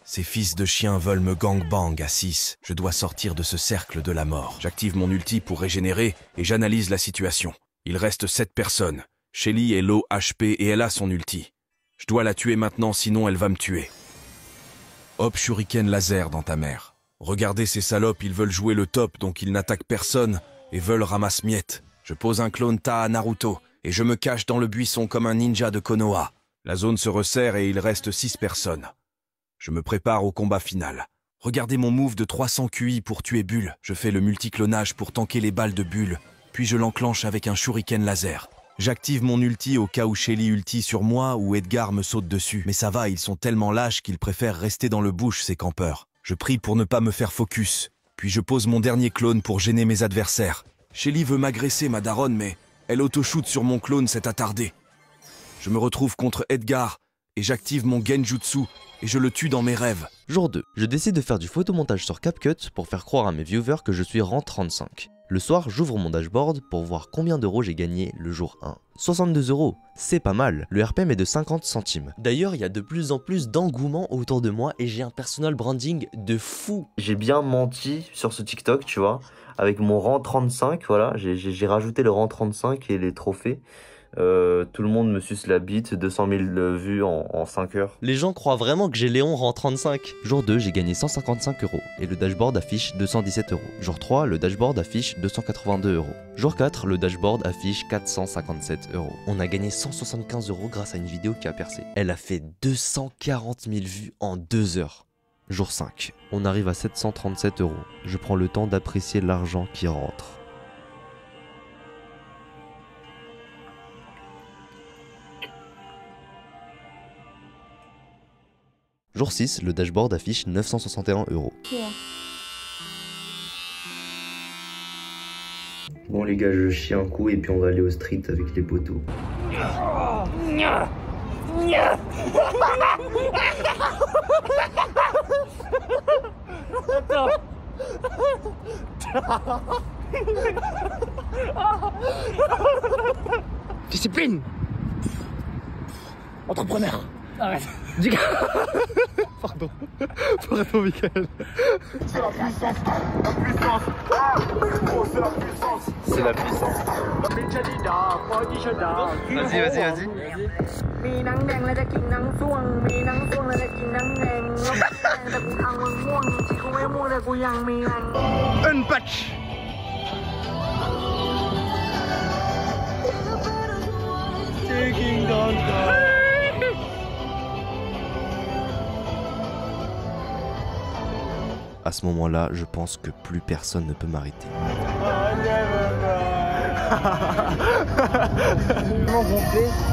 Speaker 14: Ces fils de chiens veulent me gangbang à 6. Je dois sortir de ce cercle de la mort. J'active mon ulti pour régénérer et j'analyse la situation. Il reste 7 personnes. Shelly est low HP et elle a son ulti. Je dois la tuer maintenant, sinon elle va me tuer. Hop, shuriken laser dans ta mère. Regardez ces salopes, ils veulent jouer le top, donc ils n'attaquent personne et veulent ramasse miettes. Je pose un clone Ta à Naruto et je me cache dans le buisson comme un ninja de Konoha. La zone se resserre et il reste 6 personnes. Je me prépare au combat final. Regardez mon move de 300 QI pour tuer Bull. Je fais le multiclonage pour tanker les balles de Bull, puis je l'enclenche avec un shuriken laser. J'active mon ulti au cas où Shelly ulti sur moi ou Edgar me saute dessus. Mais ça va, ils sont tellement lâches qu'ils préfèrent rester dans le bush, ces campeurs. Je prie pour ne pas me faire focus. Puis je pose mon dernier clone pour gêner mes adversaires. Shelly veut m'agresser, ma daronne, mais elle auto-shoot sur mon clone, c'est attardé. Je me retrouve contre Edgar et j'active mon genjutsu et je le tue dans mes rêves.
Speaker 2: Jour 2, je décide de faire du photomontage sur CapCut pour faire croire à mes viewers que je suis rang 35. Le soir, j'ouvre mon dashboard pour voir combien d'euros j'ai gagné le jour 1. 62 €, c'est pas mal. Le RPM est de 50 centimes. D'ailleurs, il y a de plus en plus d'engouement autour de moi et j'ai un personal branding de fou.
Speaker 7: J'ai bien menti sur ce TikTok, tu vois, avec mon rang 35, voilà, j'ai rajouté le rang 35 et les trophées. Tout le monde me suce la bite, 200 000 vues en 5 heures.
Speaker 2: Les gens croient vraiment que j'ai Léon rang 35. Jour 2, j'ai gagné 155 € et le dashboard affiche 217 €. Jour 3, le dashboard affiche 282 €. Jour 4, le dashboard affiche 457 €. On a gagné 175 € grâce à une vidéo qui a percé. Elle a fait 240 000 vues en 2 heures. Jour 5, on arrive à 737 €. Je prends le temps d'apprécier l'argent qui rentre. Jour 6, le dashboard affiche 961 €.
Speaker 7: Bon les gars, je chie un coup et puis on va aller au street avec les potos.
Speaker 11: Discipline. Entrepreneur. Arrête. Pardon. Pardon, Michael.
Speaker 13: C'est la puissance. La puissance. C'est la puissance.
Speaker 7: C'est la puissance.
Speaker 11: Vas-y, vas-y, vas-y. Unpatch. Taking down.
Speaker 2: À ce moment-là, je pense que plus personne ne peut m'arrêter.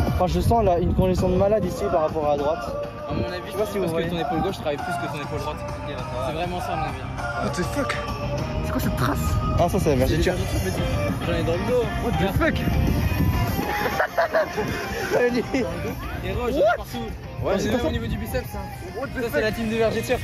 Speaker 11: Enfin, je sens là une congestion de malade ici par rapport à droite.
Speaker 15: À mon avis, je pense que ton épaule gauche travaille plus que ton épaule droite. C'est vraiment ça, à mon avis.
Speaker 11: What the fuck? C'est quoi cette trace? Ah, ça, c'est la vergeture.
Speaker 15: J'en ai dans le dos.
Speaker 11: What the fuck?
Speaker 15: Et rouge, partout.
Speaker 11: Ouais, c'est
Speaker 15: au niveau du biceps. Ça, c'est la team de vergeture.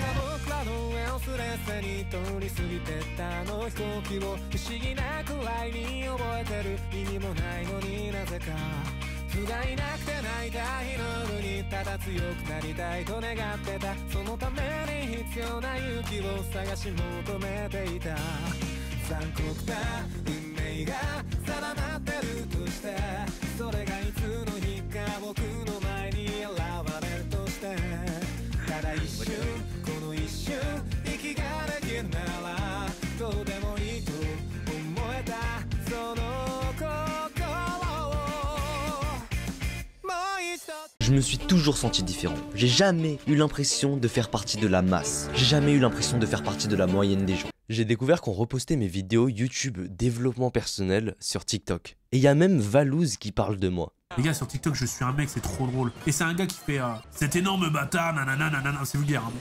Speaker 2: Je me suis toujours senti différent. J'ai jamais eu l'impression de faire partie de la masse. J'ai jamais eu l'impression de faire partie de la moyenne des gens. J'ai découvert qu'on repostait mes vidéos YouTube développement personnel sur TikTok. Et il y a même Valouz qui parle de moi.
Speaker 16: Les gars, sur TikTok, je suis un mec, c'est trop drôle. Et c'est un gars qui fait cet énorme bâtard, nanana, nanana, c'est vulgaire. Hein.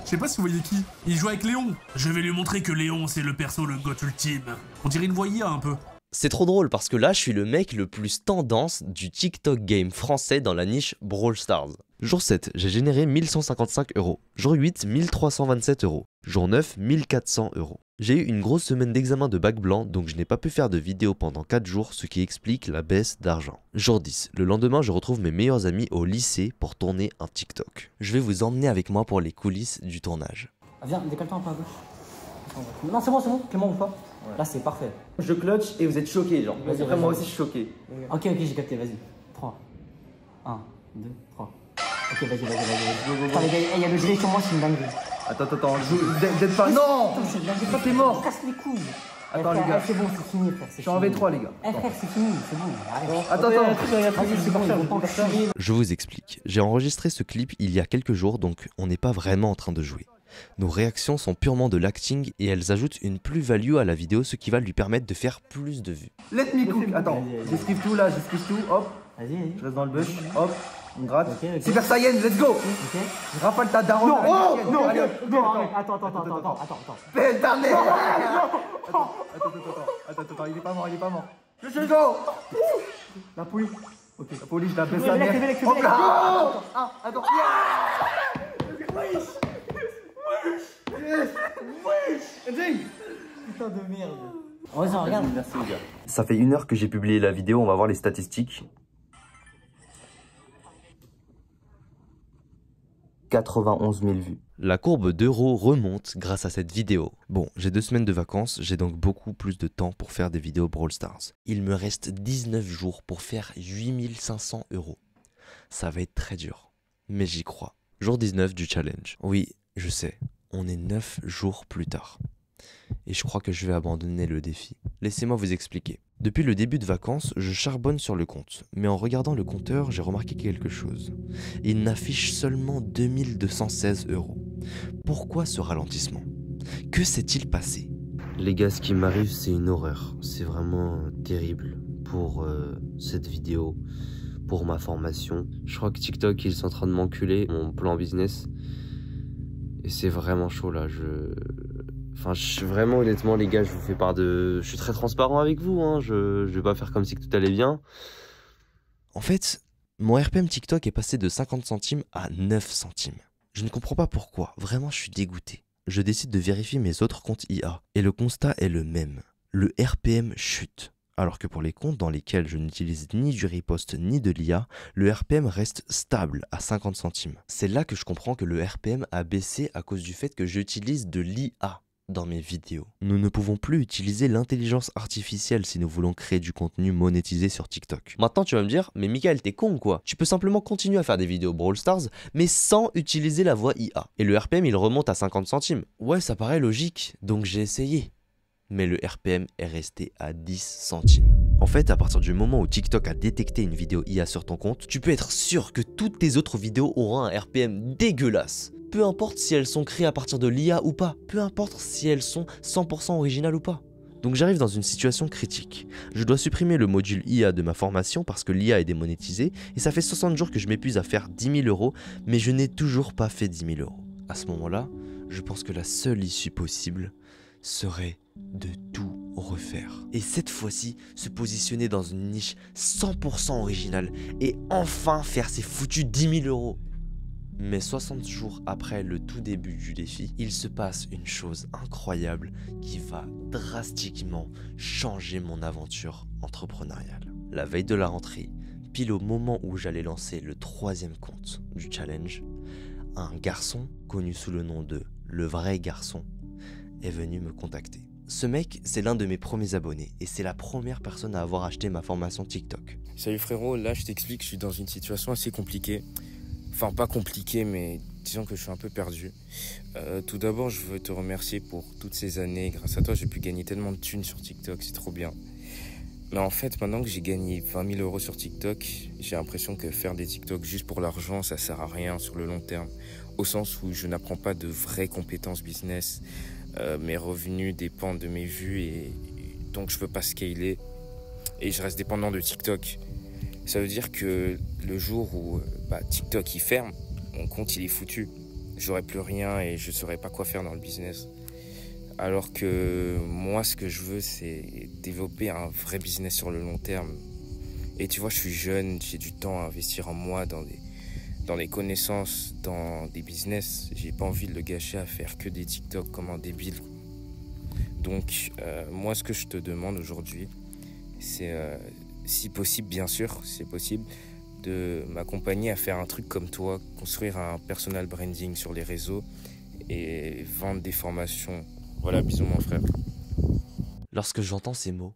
Speaker 16: Je sais pas si vous voyez qui. Il joue avec Léon. Je vais lui montrer que Léon, c'est le perso, le goth ultime. On dirait une voix IA un peu.
Speaker 2: C'est trop drôle parce que là, je suis le mec le plus tendance du TikTok game français dans la niche Brawl Stars. Jour 7, j'ai généré 1155 €. Jour 8, 1327 €. Jour 9, 1400 €. J'ai eu une grosse semaine d'examen de bac blanc, donc je n'ai pas pu faire de vidéo pendant 4 jours, ce qui explique la baisse d'argent. Jour 10, le lendemain, je retrouve mes meilleurs amis au lycée pour tourner un TikTok. Je vais vous emmener avec moi pour les coulisses du tournage.
Speaker 5: Viens, décale-toi un peu à gauche. Non, c'est bon, Clément ou pas? Là, c'est parfait.
Speaker 10: Je clutch et vous êtes choqués, genre. Après, moi aussi, je suis choqué.
Speaker 5: Ok, j'ai capté, vas-y. 3. 1, 2, 3. Ok, vas-y. Attends, les gars, il y a le gré sur moi, c'est une dinguerie.
Speaker 10: Attends, d'être pas. Non!
Speaker 5: Putain, t'es mort! Casse les couilles!
Speaker 10: Attends, les gars.
Speaker 5: C'est bon, c'est fini, frère.
Speaker 10: Je suis en V3, les gars.
Speaker 5: Frère, c'est fini, c'est bon.
Speaker 10: Attends.
Speaker 2: Je vous explique. J'ai enregistré ce clip il y a quelques jours, donc on n'est pas vraiment en train de jouer. Nos réactions sont purement de l'acting et elles ajoutent une plus-value à la vidéo, ce qui va lui permettre de faire plus de vues.
Speaker 10: Let me cook. Attends, j'esquive tout là, hop.
Speaker 5: Vas-y.
Speaker 10: Je reste dans le bush, hop. On gratte. Super Saiyan, let's go. Je rafale ta daronne.
Speaker 5: Non, arrête. Attends.
Speaker 10: Belle ta mère. Attends, il est pas mort. Je suis go. La poulie. Ok, la poulie, je la baisse la mère. Hop là. Attends.
Speaker 5: Putain de merde. Vas-y, regarde.
Speaker 10: Merci les gars.
Speaker 7: Ça fait 1 heure que j'ai publié la vidéo, on va voir les statistiques. 91 000 vues.
Speaker 2: La courbe d'euros remonte grâce à cette vidéo. Bon, j'ai 2 semaines de vacances, j'ai donc beaucoup plus de temps pour faire des vidéos Brawl Stars. Il me reste 19 jours pour faire 8500 €. Ça va être très dur, mais j'y crois. Jour 19 du challenge. Oui, je sais, on est 9 jours plus tard. Et je crois que je vais abandonner le défi. Laissez-moi vous expliquer. Depuis le début de vacances, je charbonne sur le compte. Mais en regardant le compteur, j'ai remarqué quelque chose. Il n'affiche seulement 2216 €. Pourquoi ce ralentissement? Que s'est-il passé?
Speaker 7: Les gars, ce qui m'arrive, c'est une horreur. C'est vraiment terrible pour cette vidéo, pour ma formation. Je crois que TikTok, ils sont en train de m'enculer mon plan business. Et c'est vraiment chaud là. Enfin, vraiment honnêtement les gars, je vous fais part de... Je suis très transparent avec vous, hein. Je vais pas faire comme si tout allait bien.
Speaker 2: En fait, mon RPM TikTok est passé de 50 centimes à 9 centimes. Je ne comprends pas pourquoi, vraiment je suis dégoûté. Je décide de vérifier mes autres comptes IA, et le constat est le même. Le RPM chute. Alors que pour les comptes dans lesquels je n'utilise ni du riposte ni de l'IA, le RPM reste stable à 50 centimes. C'est là que je comprends que le RPM a baissé à cause du fait que j'utilise de l'IA dans mes vidéos. Nous ne pouvons plus utiliser l'intelligence artificielle si nous voulons créer du contenu monétisé sur TikTok. Maintenant tu vas me dire, mais Michael t'es con quoi? Tu peux simplement continuer à faire des vidéos Brawl Stars, mais sans utiliser la voix IA. Et le RPM il remonte à 50 centimes. Ouais ça paraît logique, donc j'ai essayé. Mais le RPM est resté à 10 centimes. En fait, à partir du moment où TikTok a détecté une vidéo IA sur ton compte, tu peux être sûr que toutes tes autres vidéos auront un RPM dégueulasse. Peu importe si elles sont créées à partir de l'IA ou pas, peu importe si elles sont 100% originales ou pas. Donc j'arrive dans une situation critique. Je dois supprimer le module IA de ma formation parce que l'IA est démonétisée et ça fait 60 jours que je m'épuise à faire 10 000 €, mais je n'ai toujours pas fait 10 000 €. À ce moment-là, je pense que la seule issue possible serait de tout refaire. Et cette fois-ci, se positionner dans une niche 100% originale et enfin faire ces foutus 10 000 €. Mais 60 jours après le tout début du défi, il se passe une chose incroyable qui va drastiquement changer mon aventure entrepreneuriale. La veille de la rentrée, pile au moment où j'allais lancer le 3e compte du challenge, un garçon connu sous le nom de Le Vrai Garçon est venu me contacter. Ce mec, c'est l'un de mes premiers abonnés et c'est la première personne à avoir acheté ma formation TikTok.
Speaker 17: Salut frérot, là je t'explique, je suis dans une situation assez compliquée. Enfin pas compliquée, mais disons que je suis un peu perdu. Tout d'abord, je veux te remercier pour toutes ces années. Grâce à toi, j'ai pu gagner tellement de thunes sur TikTok, c'est trop bien. Mais en fait, maintenant que j'ai gagné 20 000 € sur TikTok, j'ai l'impression que faire des TikTok juste pour l'argent, ça sert à rien sur le long terme. Au sens où je n'apprends pas de vraies compétences business. Mes revenus dépendent de mes vues et donc je peux pas scaler. Et je reste dépendant de TikTok. Ça veut dire que le jour où TikTok il ferme, mon compte il est foutu. J'aurai plus rien et je saurai pas quoi faire dans le business. Alors que moi, ce que je veux, c'est développer un vrai business sur le long terme. Et tu vois, je suis jeune, j'ai du temps à investir en moi, dans des connaissances, dans des business. J'ai pas envie de le gâcher à faire que des TikTok comme un débile. Donc, moi, ce que je te demande aujourd'hui, c'est... si possible, bien sûr, c'est possible, de m'accompagner à faire un truc comme toi, construire un personal branding sur les réseaux et vendre des formations. Voilà, bisous mon frère.
Speaker 2: Lorsque j'entends ces mots,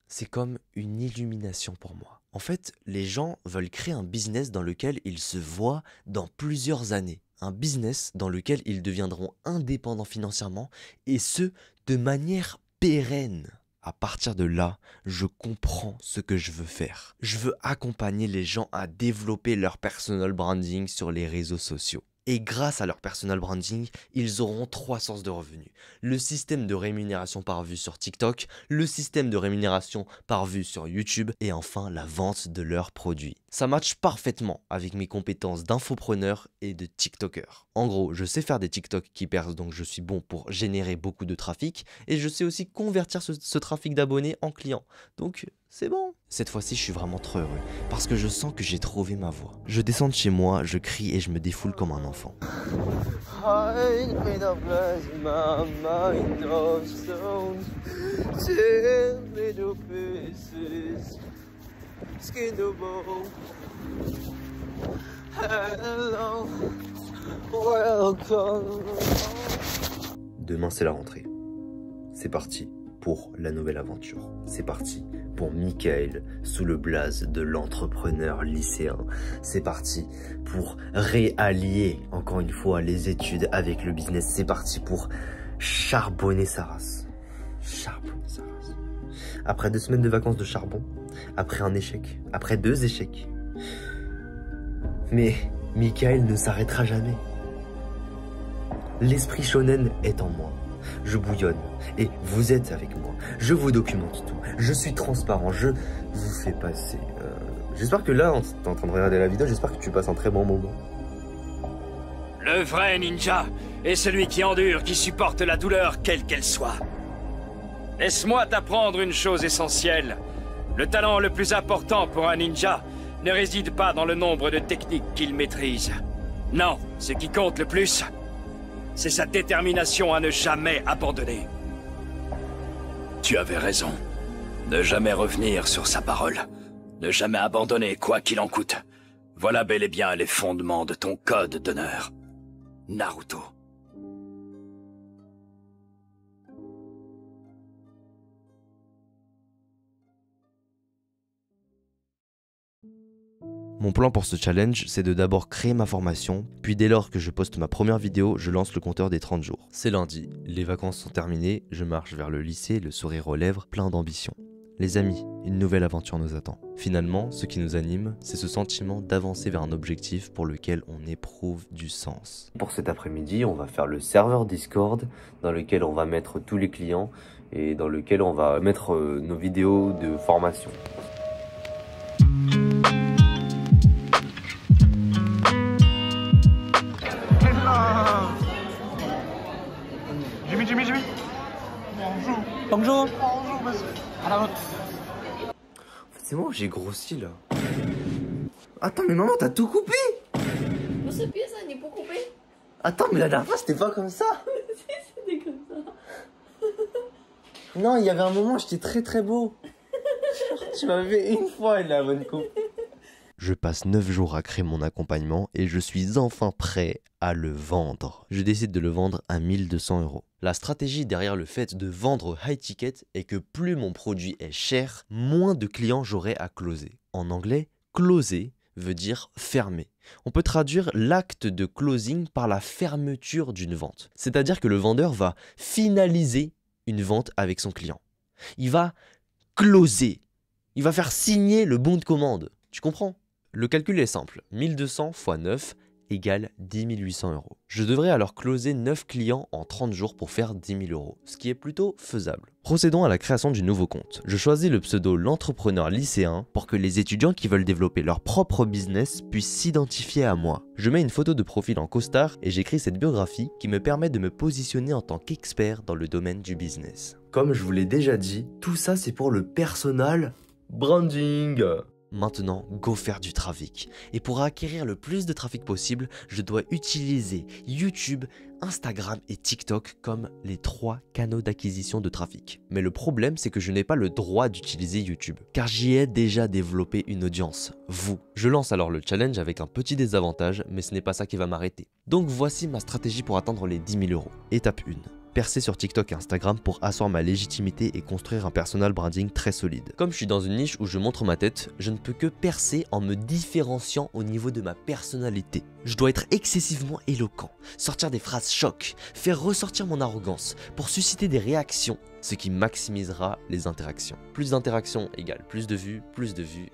Speaker 2: c'est comme une illumination pour moi. En fait, les gens veulent créer un business dans lequel ils se voient dans plusieurs années. Un business dans lequel ils deviendront indépendants financièrement et ce, de manière pérenne. À partir de là, je comprends ce que je veux faire. Je veux accompagner les gens à développer leur personal branding sur les réseaux sociaux. Et grâce à leur personal branding, ils auront 3 sources de revenus. Le système de rémunération par vue sur TikTok, le système de rémunération par vue sur YouTube et enfin la vente de leurs produits. Ça matche parfaitement avec mes compétences d'infopreneur et de TikToker. En gros, je sais faire des TikTok qui percent, donc je suis bon pour générer beaucoup de trafic et je sais aussi convertir ce trafic d'abonnés en clients. Donc c'est bon. Cette fois-ci, je suis vraiment trop heureux parce que je sens que j'ai trouvé ma voie. Je descends de chez moi, je crie et je me défoule comme un enfant. Demain, c'est la rentrée. C'est parti pour la nouvelle aventure. C'est parti pour Michael sous le blaze de l'entrepreneur lycéen. C'est parti pour réallier encore une fois les études avec le business. C'est parti pour charbonner sa race. Charbonner sa race. Après 2 semaines de vacances de charbon, après un échec, après 2 échecs. Mais Michael ne s'arrêtera jamais. L'esprit shonen est en moi. Je bouillonne et vous êtes avec moi. Je vous documente tout. Je suis transparent. Je vous fais passer. J'espère que là, t'es en train de regarder la vidéo, j'espère que tu passes un très bon moment.
Speaker 18: Le vrai ninja est celui qui endure, qui supporte la douleur, quelle qu'elle soit. Laisse-moi t'apprendre une chose essentielle. Le talent le plus important pour un ninja ne réside pas dans le nombre de techniques qu'il maîtrise. Non, ce qui compte le plus, c'est sa détermination à ne jamais abandonner. Tu avais raison. Ne jamais revenir sur sa parole. Ne jamais abandonner, quoi qu'il en coûte. Voilà bel et bien les fondements de ton code d'honneur. Naruto.
Speaker 2: Mon plan pour ce challenge, c'est de d'abord créer ma formation, puis dès lors que je poste ma première vidéo, je lance le compteur des 30 jours. C'est lundi, les vacances sont terminées, je marche vers le lycée, le sourire aux lèvres, plein d'ambition. Les amis, une nouvelle aventure nous attend. Finalement, ce qui nous anime, c'est ce sentiment d'avancer vers un objectif pour lequel on éprouve du sens.
Speaker 7: Pour cet après-midi, on va faire le serveur Discord, dans lequel on va mettre tous les clients et dans lequel on va mettre nos vidéos de formation.
Speaker 11: Jimmy. Bonjour. À la vôtre.
Speaker 7: C'est moi, j'ai grossi là. Attends, mais maman, t'as tout coupé?
Speaker 19: Non, c'est pire, ça n'est pas coupé.
Speaker 7: Attends, mais la dernière fois, c'était pas comme ça.
Speaker 19: C'était comme ça.
Speaker 7: Non, il y avait un moment, j'étais très beau. Tu m'avais une fois la bonne coupe.
Speaker 2: Je passe 9 jours à créer mon accompagnement et je suis enfin prêt à le vendre. Je décide de le vendre à 1200 €. La stratégie derrière le fait de vendre high ticket est que plus mon produit est cher, moins de clients j'aurai à closer. En anglais, closer veut dire fermer. On peut traduire l'acte de closing par la fermeture d'une vente. C'est-à-dire que le vendeur va finaliser une vente avec son client. Il va closer. Il va faire signer le bon de commande. Tu comprends ? Le calcul est simple. 1200 x 9 égale 10 800 €. Je devrais alors closer 9 clients en 30 jours pour faire 10 000 €, ce qui est plutôt faisable. Procédons à la création du nouveau compte. Je choisis le pseudo l'entrepreneur lycéen pour que les étudiants qui veulent développer leur propre business puissent s'identifier à moi. Je mets une photo de profil en costard et j'écris cette biographie qui me permet de me positionner en tant qu'expert dans le domaine du business.
Speaker 7: Comme je vous l'ai déjà dit, tout ça c'est pour le personal branding.
Speaker 2: Maintenant, go faire du trafic. Et pour acquérir le plus de trafic possible, je dois utiliser YouTube, Instagram et TikTok comme les 3 canaux d'acquisition de trafic. Mais le problème, c'est que je n'ai pas le droit d'utiliser YouTube, car j'y ai déjà développé une audience, vous. Je lance alors le challenge avec un petit désavantage, mais ce n'est pas ça qui va m'arrêter. Donc voici ma stratégie pour atteindre les 10 000 €. Étape 1. Percer sur TikTok et Instagram pour asseoir ma légitimité et construire un personal branding très solide. Comme je suis dans une niche où je montre ma tête, je ne peux que percer en me différenciant au niveau de ma personnalité. Je dois être excessivement éloquent, sortir des phrases choc, faire ressortir mon arrogance pour susciter des réactions, ce qui maximisera les interactions. Plus d'interactions égale plus de vues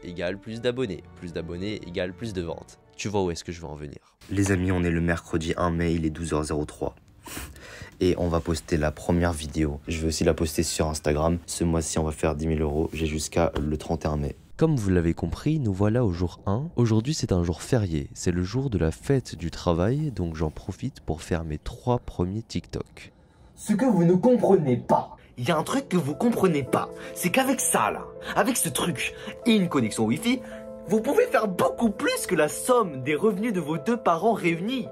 Speaker 2: égale plus d'abonnés égale plus de ventes. Tu vois où est-ce que je veux en venir.
Speaker 7: Les amis, on est le mercredi 1 mai, il est 12h03. Et on va poster la première vidéo. Je vais aussi la poster sur Instagram. Ce mois-ci, on va faire 10 000 €. J'ai jusqu'à le 31 mai.
Speaker 2: Comme vous l'avez compris, nous voilà au jour 1. Aujourd'hui, c'est un jour férié. C'est le jour de la fête du travail, donc j'en profite pour faire mes 3 premiers TikTok.
Speaker 7: Ce que vous ne comprenez pas, il y a un truc que vous comprenez pas, c'est qu'avec ça là, avec ce truc et une connexion Wi-Fi, vous pouvez faire beaucoup plus que la somme des revenus de vos 2 parents réunis.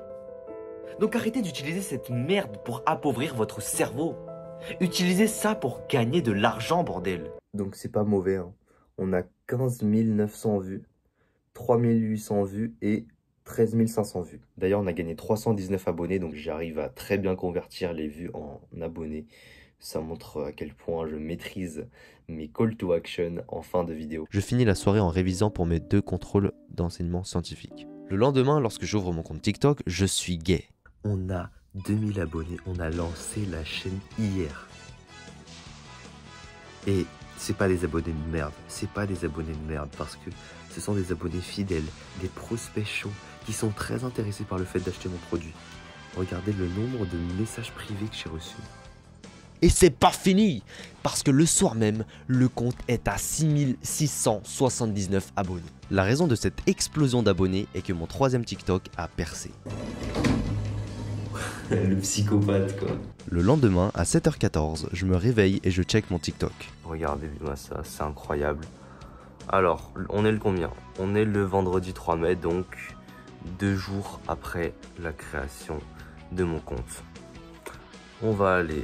Speaker 7: Donc arrêtez d'utiliser cette merde pour appauvrir votre cerveau. Utilisez ça pour gagner de l'argent, bordel. Donc c'est pas mauvais, hein. On a 15 900 vues, 3 800 vues et 13 500 vues. D'ailleurs, on a gagné 319 abonnés, donc j'arrive à très bien convertir les vues en abonnés. Ça montre à quel point je maîtrise mes call to action en fin de vidéo.
Speaker 2: Je finis la soirée en révisant pour mes 2 contrôles d'enseignement scientifique. Le lendemain, lorsque j'ouvre mon compte TikTok, je suis gay.
Speaker 7: On a 2000 abonnés, on a lancé la chaîne hier. Et c'est pas des abonnés de merde, c'est pas des abonnés de merde parce que ce sont des abonnés fidèles, des prospects chauds qui sont très intéressés par le fait d'acheter mon produit. Regardez le nombre de messages privés que j'ai reçus.
Speaker 2: Et c'est pas fini, parce que le soir même, le compte est à 6679 abonnés. La raison de cette explosion d'abonnés est que mon 3e TikTok a percé.
Speaker 7: Le psychopathe quoi.
Speaker 2: Le lendemain, à 7h14, je me réveille et je check mon TikTok.
Speaker 7: Regardez-moi ça, c'est incroyable. Alors, on est le combien? On est le vendredi 3 mai, donc 2 jours après la création de mon compte. On va aller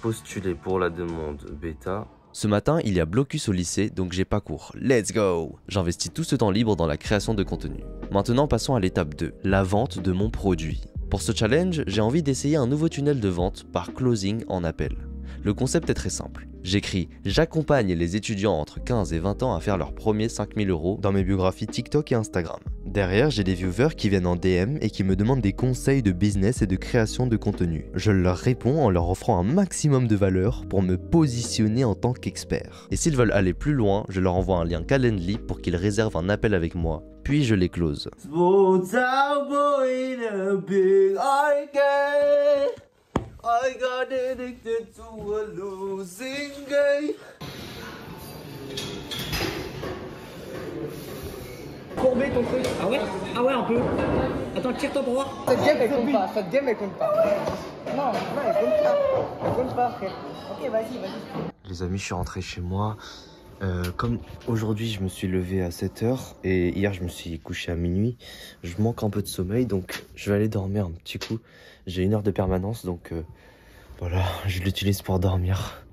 Speaker 7: postuler pour la demande bêta.
Speaker 2: Ce matin, il y a blocus au lycée, donc j'ai pas cours. Let's go! J'investis tout ce temps libre dans la création de contenu. Maintenant, passons à l'étape 2, la vente de mon produit. Pour ce challenge, j'ai envie d'essayer un nouveau tunnel de vente par closing en appel. Le concept est très simple. J'écris « J'accompagne les étudiants entre 15 et 20 ans à faire leurs premiers 5000 € dans mes biographies TikTok et Instagram. » Derrière, j'ai des viewers qui viennent en DM et qui me demandent des conseils de business et de création de contenu. Je leur réponds en leur offrant un maximum de valeur pour me positionner en tant qu'expert. Et s'ils veulent aller plus loin, je leur envoie un lien Calendly pour qu'ils réservent un appel avec moi, puis je les close.
Speaker 13: I got addicted to a losing game.
Speaker 5: Courbé ton truc. Ah ouais? Ah ouais, un peu. Attends, tire-toi pour voir.
Speaker 11: Cette game elle compte pas, cette game elle compte pas. Non, elle compte pas. Elle compte pas, frère. Ok, vas-y.
Speaker 7: Les amis, je suis rentré chez moi. Comme aujourd'hui je me suis levé à 7h et hier je me suis couché à minuit, je manque un peu de sommeil donc je vais aller dormir un petit coup. J'ai 1 heure de permanence donc voilà, je l'utilise pour dormir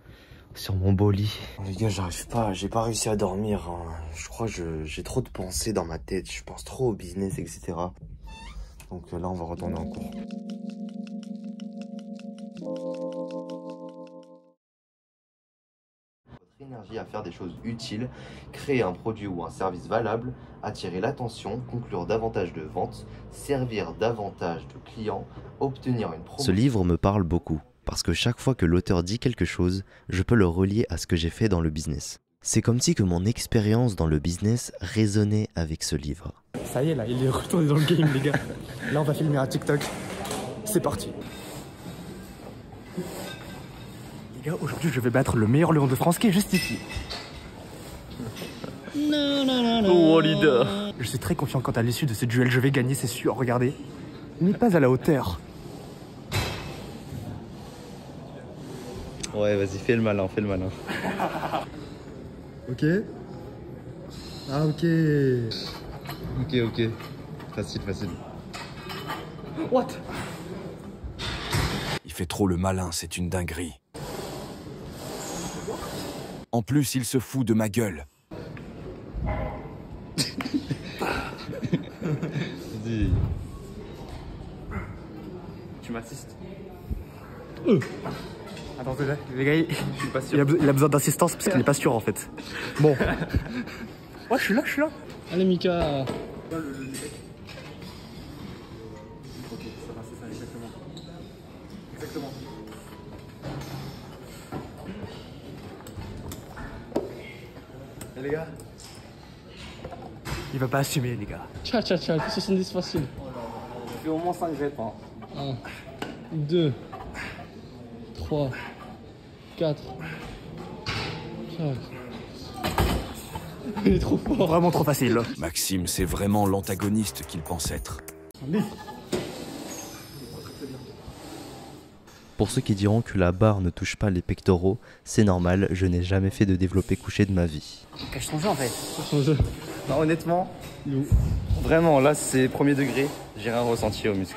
Speaker 7: sur mon beau lit. Les gars, j'arrive pas, j'ai pas réussi à dormir, hein. Je crois que j'ai trop de pensées dans ma tête, je pense trop au business etc. Donc là on va retourner en cours. Énergie à faire des choses utiles, créer un produit ou un service valable, attirer l'attention, conclure davantage de ventes, servir davantage de clients, obtenir une promotion.
Speaker 2: Ce livre me parle beaucoup, parce que chaque fois que l'auteur dit quelque chose, je peux le relier à ce que j'ai fait dans le business. C'est comme si que mon expérience dans le business résonnait avec ce livre.
Speaker 11: Ça y est là, il est retourné dans le game les gars. Là on va filmer un TikTok. C'est parti. Les gars, aujourd'hui je vais battre le meilleur lion de France qui est juste ici. Oh leader. Je suis très confiant quant à l'issue de ce duel, je vais gagner, c'est sûr, regardez. Il n'est pas à la hauteur.
Speaker 7: Ouais, vas-y, fais le malin, fais le malin.
Speaker 11: Ok. Ah ok.
Speaker 7: Ok. Facile.
Speaker 11: What?
Speaker 14: Il fait trop le malin, c'est une dinguerie. En plus, il se fout de ma gueule.
Speaker 7: Vas-y.
Speaker 11: Tu m'assistes. Attends, les gars, il a besoin d'assistance parce qu'il est pas sûr en fait. Bon. Ouais, je suis là.
Speaker 15: Allez, Mika.
Speaker 11: Ok, ça va, c'est ça, exactement. Et les gars, il va pas assumer, les gars.
Speaker 15: Tcha, 70 facile.
Speaker 11: Je fais au moins 5 reps.
Speaker 15: 1, 2, 3, 4, 5. Il est trop fort.
Speaker 11: Vraiment trop facile.
Speaker 14: Maxime, c'est vraiment l'antagoniste qu'il pense être.
Speaker 2: Pour ceux qui diront que la barre ne touche pas les pectoraux, c'est normal, je n'ai jamais fait de développé couché de ma vie.
Speaker 11: Cache ton jeu en fait.
Speaker 15: Cache ton jeu.
Speaker 7: Non, honnêtement, vraiment, là c'est premier degré, j'ai rien ressenti au muscle.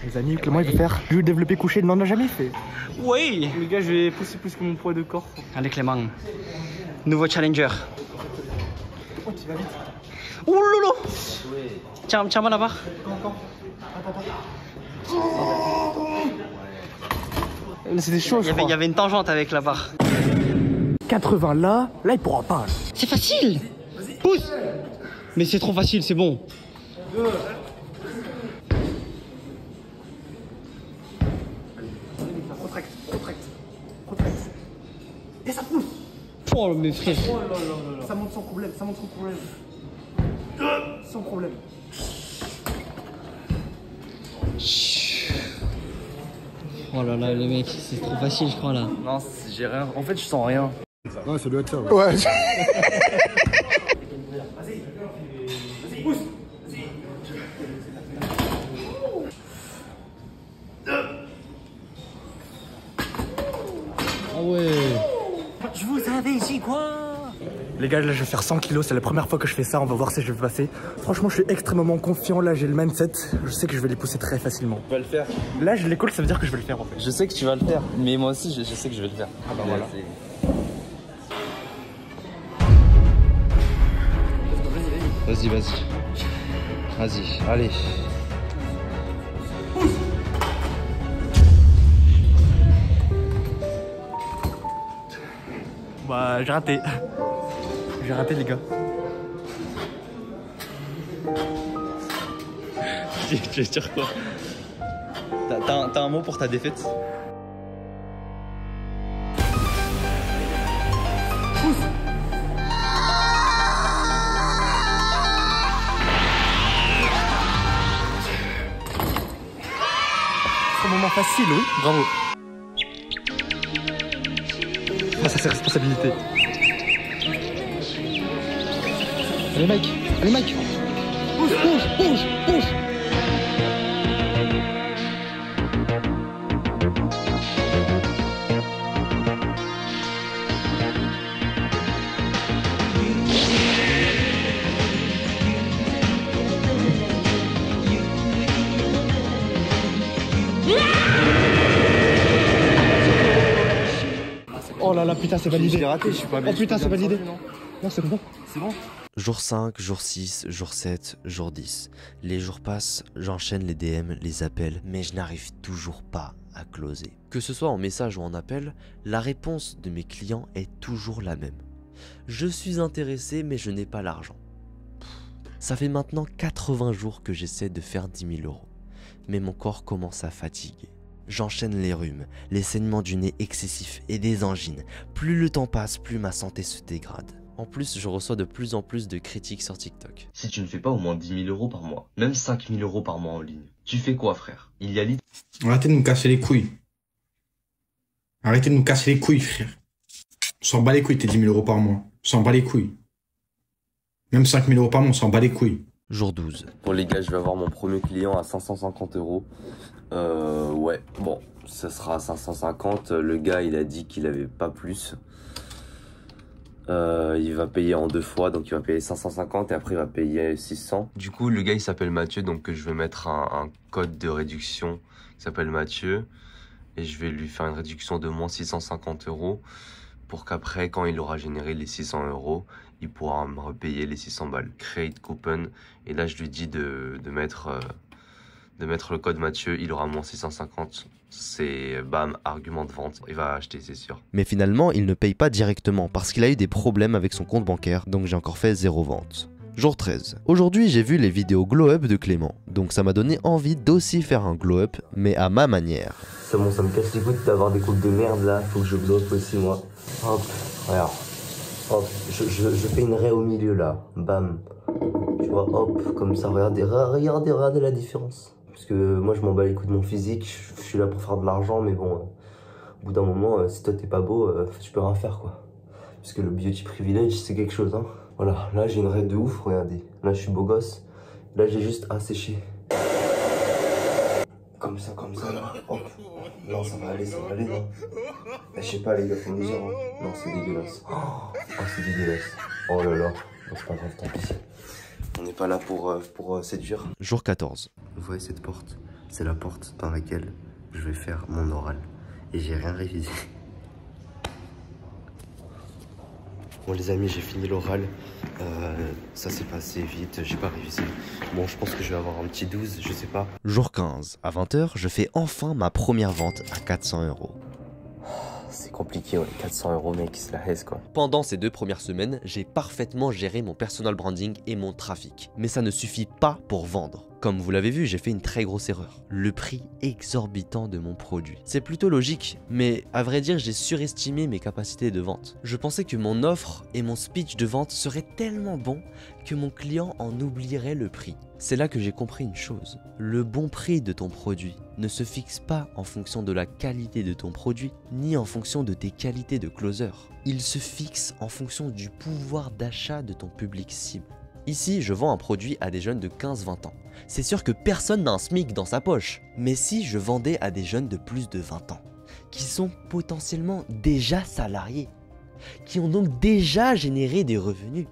Speaker 11: Les amis, Clément il veut faire du développé couché, il n'en a jamais fait.
Speaker 5: Oui.
Speaker 11: Les gars, je vais pousser plus que mon poids de corps.
Speaker 5: Allez Clément, nouveau challenger.
Speaker 11: Oh, tu vas vite.
Speaker 5: Ouh là là. Tiens-moi la barre.
Speaker 11: C'était chaud, je crois.
Speaker 5: Il y avait une tangente avec la barre.
Speaker 11: 80 là il pourra pas.
Speaker 5: C'est facile. Pousse. Mais c'est trop facile, c'est bon.
Speaker 11: Retraite. Et ça pousse.
Speaker 5: Oh mes frères.
Speaker 11: Oh là là. Ça monte sans problème, Sans problème.
Speaker 5: Oh là là, les mecs, c'est trop facile, je crois là.
Speaker 10: Non, j'ai rien. En fait, je sens rien.
Speaker 20: Ouais, ça doit être ça.
Speaker 11: Ouais.
Speaker 6: Vas-y, pousse.
Speaker 5: Ah ouais.
Speaker 11: Je vous avais dit quoi? Les gars, là je vais faire 100 kilos, c'est la première fois que je fais ça, on va voir si je vais passer. Franchement, je suis extrêmement confiant, là j'ai le mindset, je sais que je vais les pousser très facilement.
Speaker 10: Tu vas le faire.
Speaker 11: Là je les colle, ça veut dire que je vais le faire en fait.
Speaker 10: Je sais que tu vas le faire, mais moi aussi je sais que je vais le faire.
Speaker 11: Ah bah voilà.
Speaker 2: Vas-y, allez.
Speaker 11: Bah j'ai raté. J'ai raté les gars.
Speaker 10: Tu veux dire quoi? T'as un mot pour ta défaite?
Speaker 11: C'est un moment facile, oui. Bravo. Ah, ça c'est responsabilité. Allez Mike. Bouge. Oh là là, putain, c'est validé.
Speaker 10: J'ai raté, je suis pas bien.
Speaker 11: Oh putain, c'est validé. Non, c'est bon.
Speaker 10: C'est bon.
Speaker 2: Jour 5, jour 6, jour 7, jour 10. Les jours passent, j'enchaîne les DM, les appels, mais je n'arrive toujours pas à closer. Que ce soit en message ou en appel, la réponse de mes clients est toujours la même. Je suis intéressé, mais je n'ai pas l'argent. Ça fait maintenant 80 jours que j'essaie de faire 10 000 €. Mais mon corps commence à fatiguer. J'enchaîne les rhumes, les saignements du nez excessifs et des angines. Plus le temps passe, plus ma santé se dégrade. En plus, je reçois de plus en plus de critiques sur TikTok.
Speaker 7: Si tu ne fais pas au moins 10 000 € par mois, même 5 000 € par mois en ligne, tu fais quoi, frère? Il y a
Speaker 20: Arrêtez de nous casser les couilles. Arrêtez de nous casser les couilles, frère. On s'en bat les couilles, tes 10 000 € par mois. On s'en bat les couilles. Même 5 000 € par mois, on s'en bat les couilles.
Speaker 2: Jour 12.
Speaker 10: Bon les gars, je vais avoir mon premier client à 550 €. Ouais, bon, ça sera à 550. Le gars, il a dit qu'il avait pas plus. Il va payer en 2 fois, donc il va payer 550 et après il va payer 600.
Speaker 7: Du coup, le gars, il s'appelle Mathieu, donc je vais mettre un code de réduction qui s'appelle Mathieu. Et je vais lui faire une réduction de moins 650 € pour qu'après, quand il aura généré les 600 €, il pourra me repayer les 600 balles. Create coupon. Et là, je lui dis de mettre le code Mathieu, il aura moins 650. C'est bam, argument de vente. Il va acheter, c'est sûr.
Speaker 2: Mais finalement, il ne paye pas directement parce qu'il a eu des problèmes avec son compte bancaire, donc j'ai encore fait 0 vente. Jour 13. Aujourd'hui, j'ai vu les vidéos glow up de Clément, donc ça m'a donné envie d'aussi faire un glow up, mais à ma manière.
Speaker 10: C'est bon, ça me casse les couilles d'avoir des coupes de merde là, faut que je glow up aussi moi. Hop, regarde. Hop, je fais une raie au milieu là, bam. Tu vois, hop, comme ça, regardez la différence. Parce que moi je m'en bats les couilles de mon physique, je suis là pour faire de l'argent, mais bon, au bout d'un moment, si toi t'es pas beau, tu peux rien faire quoi. Parce que le beauty privilege c'est quelque chose, hein. Voilà, là j'ai une raie de ouf, regardez. Là je suis beau gosse, là j'ai juste à sécher. Comme ça, là. Hop. Non, ça va aller, non. Je sais pas les gars, faut me dire, hein. Non, c'est dégueulasse. Oh, c'est dégueulasse. Oh là là. Bon, c'est pas grave, tant pis. On n'est pas là pour séduire.
Speaker 2: Jour 14.
Speaker 7: Vous voyez cette porte? C'est la porte dans laquelle je vais faire mon oral. Et j'ai rien révisé. Bon les amis, j'ai fini l'oral. Ça s'est passé vite, j'ai pas révisé. Bon, je pense que je vais avoir un petit 12, je sais pas.
Speaker 2: Jour 15, à 20h, je fais enfin ma première vente à 400 €.
Speaker 7: C'est compliqué, ouais. 400 € mec, c'est la haise quoi.
Speaker 2: Pendant ces 2 premières semaines, j'ai parfaitement géré mon personal branding et mon trafic. Mais ça ne suffit pas pour vendre. Comme vous l'avez vu, j'ai fait une très grosse erreur. Le prix exorbitant de mon produit. C'est plutôt logique, mais à vrai dire, j'ai surestimé mes capacités de vente. Je pensais que mon offre et mon speech de vente seraient tellement bons que mon client en oublierait le prix. C'est là que j'ai compris une chose. Le bon prix de ton produit ne se fixe pas en fonction de la qualité de ton produit, ni en fonction de tes qualités de closer. Il se fixe en fonction du pouvoir d'achat de ton public cible. Ici, je vends un produit à des jeunes de 15-20 ans. C'est sûr que personne n'a un SMIC dans sa poche. Mais si je vendais à des jeunes de plus de 20 ans, qui sont potentiellement déjà salariés, qui ont donc déjà généré des revenus,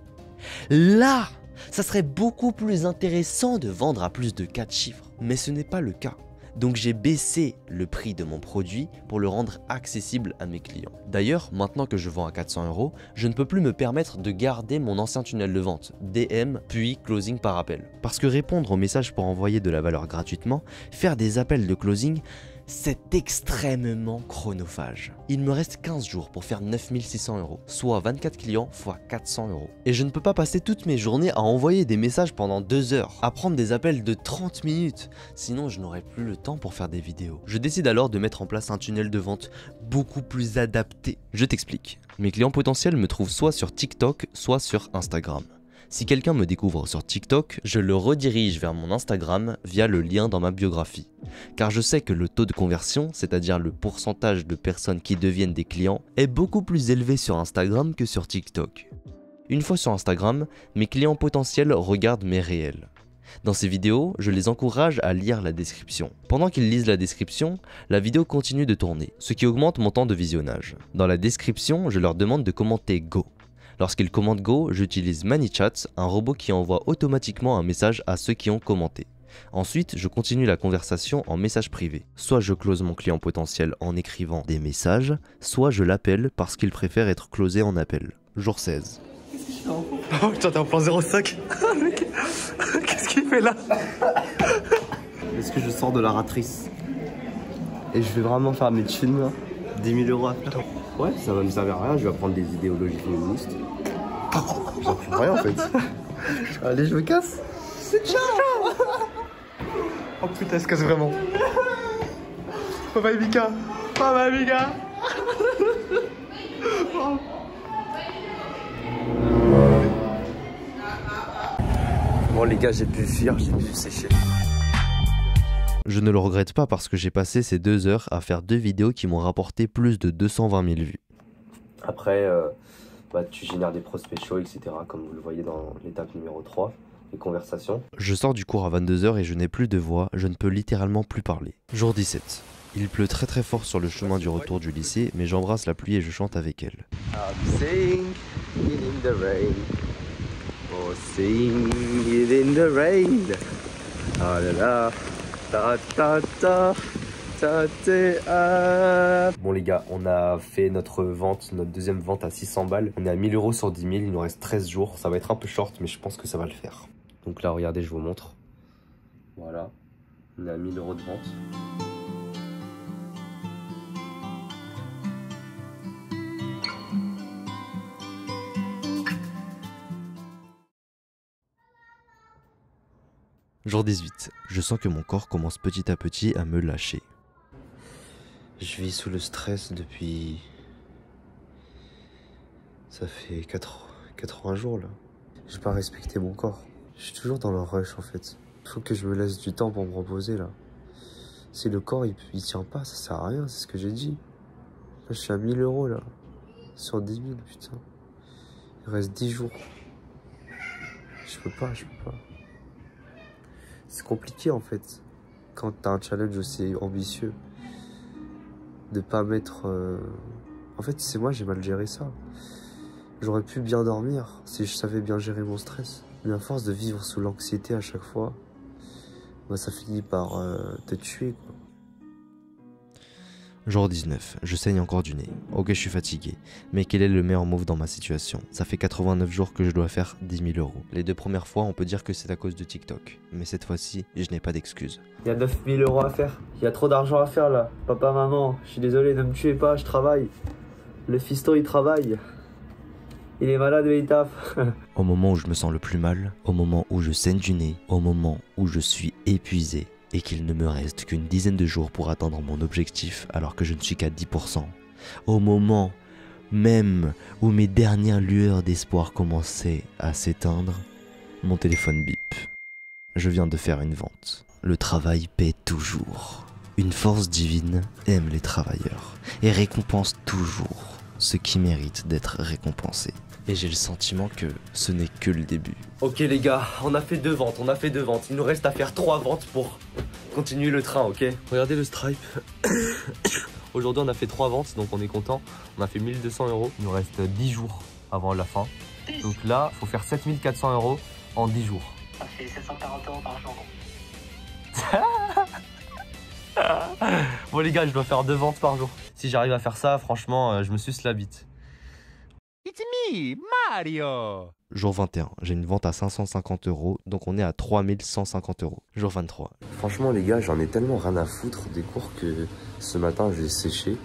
Speaker 2: là, ça serait beaucoup plus intéressant de vendre à plus de 4 chiffres. Mais ce n'est pas le cas. Donc j'ai baissé le prix de mon produit pour le rendre accessible à mes clients. D'ailleurs, maintenant que je vends à 400 €, je ne peux plus me permettre de garder mon ancien tunnel de vente, DM puis closing par appel. Parce que répondre aux messages pour envoyer de la valeur gratuitement, faire des appels de closing, c'est extrêmement chronophage. Il me reste 15 jours pour faire 9600 €, soit 24 clients x 400 €. Et je ne peux pas passer toutes mes journées à envoyer des messages pendant 2 heures, à prendre des appels de 30 minutes, sinon je n'aurai plus le temps pour faire des vidéos. Je décide alors de mettre en place un tunnel de vente beaucoup plus adapté. Je t'explique. Mes clients potentiels me trouvent soit sur TikTok, soit sur Instagram. Si quelqu'un me découvre sur TikTok, je le redirige vers mon Instagram via le lien dans ma biographie. Car je sais que le taux de conversion, c'est-à-dire le pourcentage de personnes qui deviennent des clients, est beaucoup plus élevé sur Instagram que sur TikTok. Une fois sur Instagram, mes clients potentiels regardent mes réels. Dans ces vidéos, je les encourage à lire la description. Pendant qu'ils lisent la description, la vidéo continue de tourner, ce qui augmente mon temps de visionnage. Dans la description, je leur demande de commenter Go. Lorsqu'ils commentent Go, j'utilise ManyChat, un robot qui envoie automatiquement un message à ceux qui ont commenté. Ensuite, je continue la conversation en message privé. Soit je close mon client potentiel en écrivant des messages, soit je l'appelle parce qu'il préfère être closé en appel. Jour 16.
Speaker 11: Oh putain, t'es en plan 0,5. Qu'est-ce qu'il fait là?
Speaker 7: Est-ce que je sors de la ratrice? Et je vais vraiment faire mes thunes là? 10 000 € à faire? Ouais, ça va me servir à rien, je vais apprendre des idéologies féministes. J'apprends rien en fait. Allez, je me casse. C'est ciao.
Speaker 11: Oh putain, elle se casse vraiment. Papa et Mika. Papa et Mika. Oh.
Speaker 7: Bon les gars, j'ai pu fuir, j'ai pu sécher.
Speaker 2: Je ne le regrette pas parce que j'ai passé ces 2 heures à faire 2 vidéos qui m'ont rapporté plus de 220 000 vues.
Speaker 7: Après, tu génères des prospects chauds, etc. Comme vous le voyez dans l'étape numéro 3, les conversations.
Speaker 2: Je sors du cours à 22 h et je n'ai plus de voix, je ne peux littéralement plus parler. Jour 17. Il pleut très très fort sur le chemin du retour du lycée, mais j'embrasse la pluie et je chante avec elle.
Speaker 7: I'm singing in the rain. Oh, singing in the rain. Ah là là. Ta ta ta. Bon les gars, on a fait notre deuxième vente à 600 balles. On est à 1000 € sur 10 000, il nous reste 13 jours. Ça va être un peu short, mais je pense que ça va le faire. Donc là, regardez, je vous montre. Voilà, on est à 1000 € de vente.
Speaker 2: Jour 18. Je sens que mon corps commence petit à petit à me lâcher.
Speaker 7: Je vis sous le stress depuis... Ça fait 80 jours là. J'ai pas respecté mon corps. Je suis toujours dans le rush en fait. Il faut que je me laisse du temps pour me reposer là. Si le corps il tient pas, ça sert à rien, c'est ce que j'ai dit. Là je suis à 1000 € là. Sur 10 000, putain. Il reste 10 jours. Je peux pas. C'est compliqué en fait. Quand t'as un challenge aussi ambitieux. De pas mettre... En fait, c'est moi, j'ai mal géré ça. J'aurais pu bien dormir si je savais bien gérer mon stress. Mais à force de vivre sous l'anxiété à chaque fois, ça finit par te tuer, quoi.
Speaker 2: Jour 19, je saigne encore du nez. Ok, je suis fatigué, mais quel est le meilleur move dans ma situation? Ça fait 89 jours que je dois faire 10 000 euros. Les 2 premières fois, on peut dire que c'est à cause de TikTok, mais cette fois-ci, je n'ai pas d'excuses.
Speaker 10: Il y a 9 000 euros à faire. Il y a trop d'argent à faire là. Papa, maman, je suis désolé, ne me tuez pas, je travaille. Le fiston, il travaille. Il est malade, mais il taffe.
Speaker 2: Au moment où je me sens le plus mal, au moment où je saigne du nez, au moment où je suis épuisé, et qu'il ne me reste qu'une dizaine de jours pour atteindre mon objectif alors que je ne suis qu'à 10%. Au moment même où mes dernières lueurs d'espoir commençaient à s'éteindre, mon téléphone bip. Je viens de faire une vente. Le travail paie toujours. Une force divine aime les travailleurs et récompense toujours ceux qui méritent d'être récompensés. Et j'ai le sentiment que ce n'est que le début.
Speaker 10: Ok les gars, on a fait 2 ventes, Il nous reste à faire 3 ventes pour continuer le train, ok? Regardez le Stripe. Aujourd'hui on a fait 3 ventes, donc on est content. On a fait 1200 euros. Il nous reste 10 jours avant la fin. Donc là, il faut faire 7400 euros en 10 jours.
Speaker 5: Ça fait 740 euros par jour.
Speaker 10: Bon les gars, je dois faire 2 ventes par jour. Si j'arrive à faire ça, franchement, je me suce la bite.
Speaker 4: It's me, Mario.
Speaker 2: Jour 21, j'ai une vente à 550 euros, donc on est à 3150 euros. Jour 23.
Speaker 7: Franchement les gars, j'en ai tellement rien à foutre des cours que ce matin j'ai séché.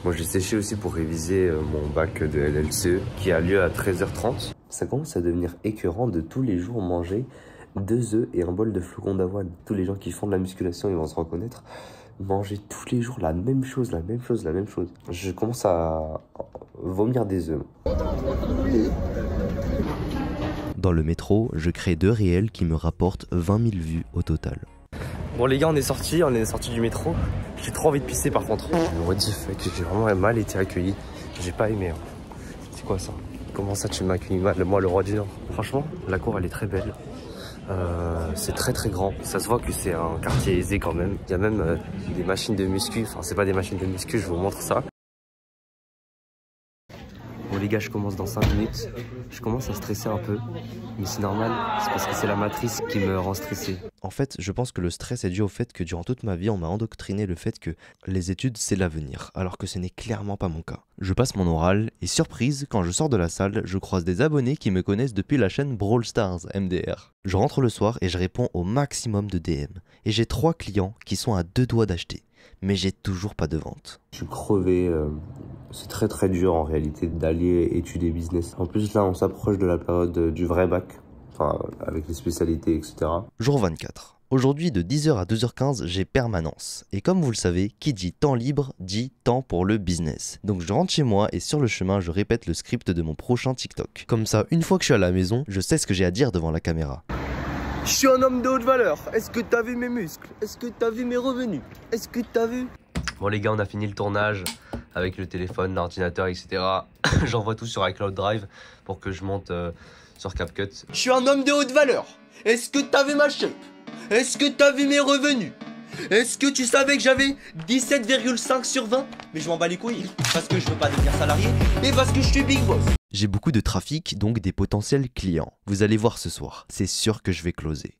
Speaker 7: Moi j'ai séché aussi pour réviser mon bac de LLCE qui a lieu à 13h30. Ça commence à devenir écœurant de tous les jours manger 2 œufs et un bol de flocons d'avoine. Tous les gens qui font de la musculation, ils vont se reconnaître. Manger tous les jours la même chose. Je commence à vomir des œufs.
Speaker 2: Dans le métro, je crée 2 réels qui me rapportent 20 000 vues au total.
Speaker 10: Bon les gars, on est sorti du métro. J'ai trop envie de pisser par contre.
Speaker 7: What the fuck, j'ai vraiment mal été accueilli. J'ai pas aimé.
Speaker 10: C'est quoi ça?
Speaker 7: Comment ça tu m'as accueilli mal, moi le roi du Nord? Franchement, la cour elle est très belle. C'est très grand, ça se voit que c'est un quartier aisé quand même. Il y a même des machines de muscu, enfin c'est pas des machines de muscu, je vous montre ça. Bon les gars, je commence dans 5 minutes, je commence à stresser un peu, mais c'est normal, c'est parce que c'est la matrice qui me rend stressé.
Speaker 2: En fait, je pense que le stress est dû au fait que durant toute ma vie, on m'a endoctriné le fait que les études c'est l'avenir, alors que ce n'est clairement pas mon cas. Je passe mon oral, et surprise, quand je sors de la salle, je croise des abonnés qui me connaissent depuis la chaîne Brawl Stars, MDR. Je rentre le soir et je réponds au maximum de DM, et j'ai 3 clients qui sont à 2 doigts d'acheter, mais j'ai toujours pas de vente.
Speaker 7: Je suis crevé, c'est très dur en réalité d'aller étudier business. En plus là, on s'approche de la période du vrai bac. Enfin, avec les spécialités, etc.
Speaker 2: Jour 24. Aujourd'hui, de 10h à 2h15, j'ai permanence. Et comme vous le savez, qui dit temps libre, dit temps pour le business. Donc je rentre chez moi et sur le chemin, je répète le script de mon prochain TikTok. Comme ça, une fois que je suis à la maison, je sais ce que j'ai à dire devant la caméra.
Speaker 10: Je suis un homme de haute valeur. Est-ce que t'as vu mes muscles? Est-ce que t'as vu mes revenus? Est-ce que t'as vu? Bon les gars, on a fini le tournage avec le téléphone, l'ordinateur, etc. J'envoie tout sur iCloud Drive pour que je monte sur CapCut. Je suis un homme de haute valeur. Est-ce que t'as vu ma shape? Est-ce que t'as vu mes revenus? Est-ce que tu savais que j'avais 17,5 sur 20? Mais je m'en bats les couilles, parce que je veux pas devenir salarié et parce que je suis big boss.
Speaker 2: J'ai beaucoup de trafic, donc des potentiels clients. Vous allez voir ce soir, c'est sûr que je vais closer.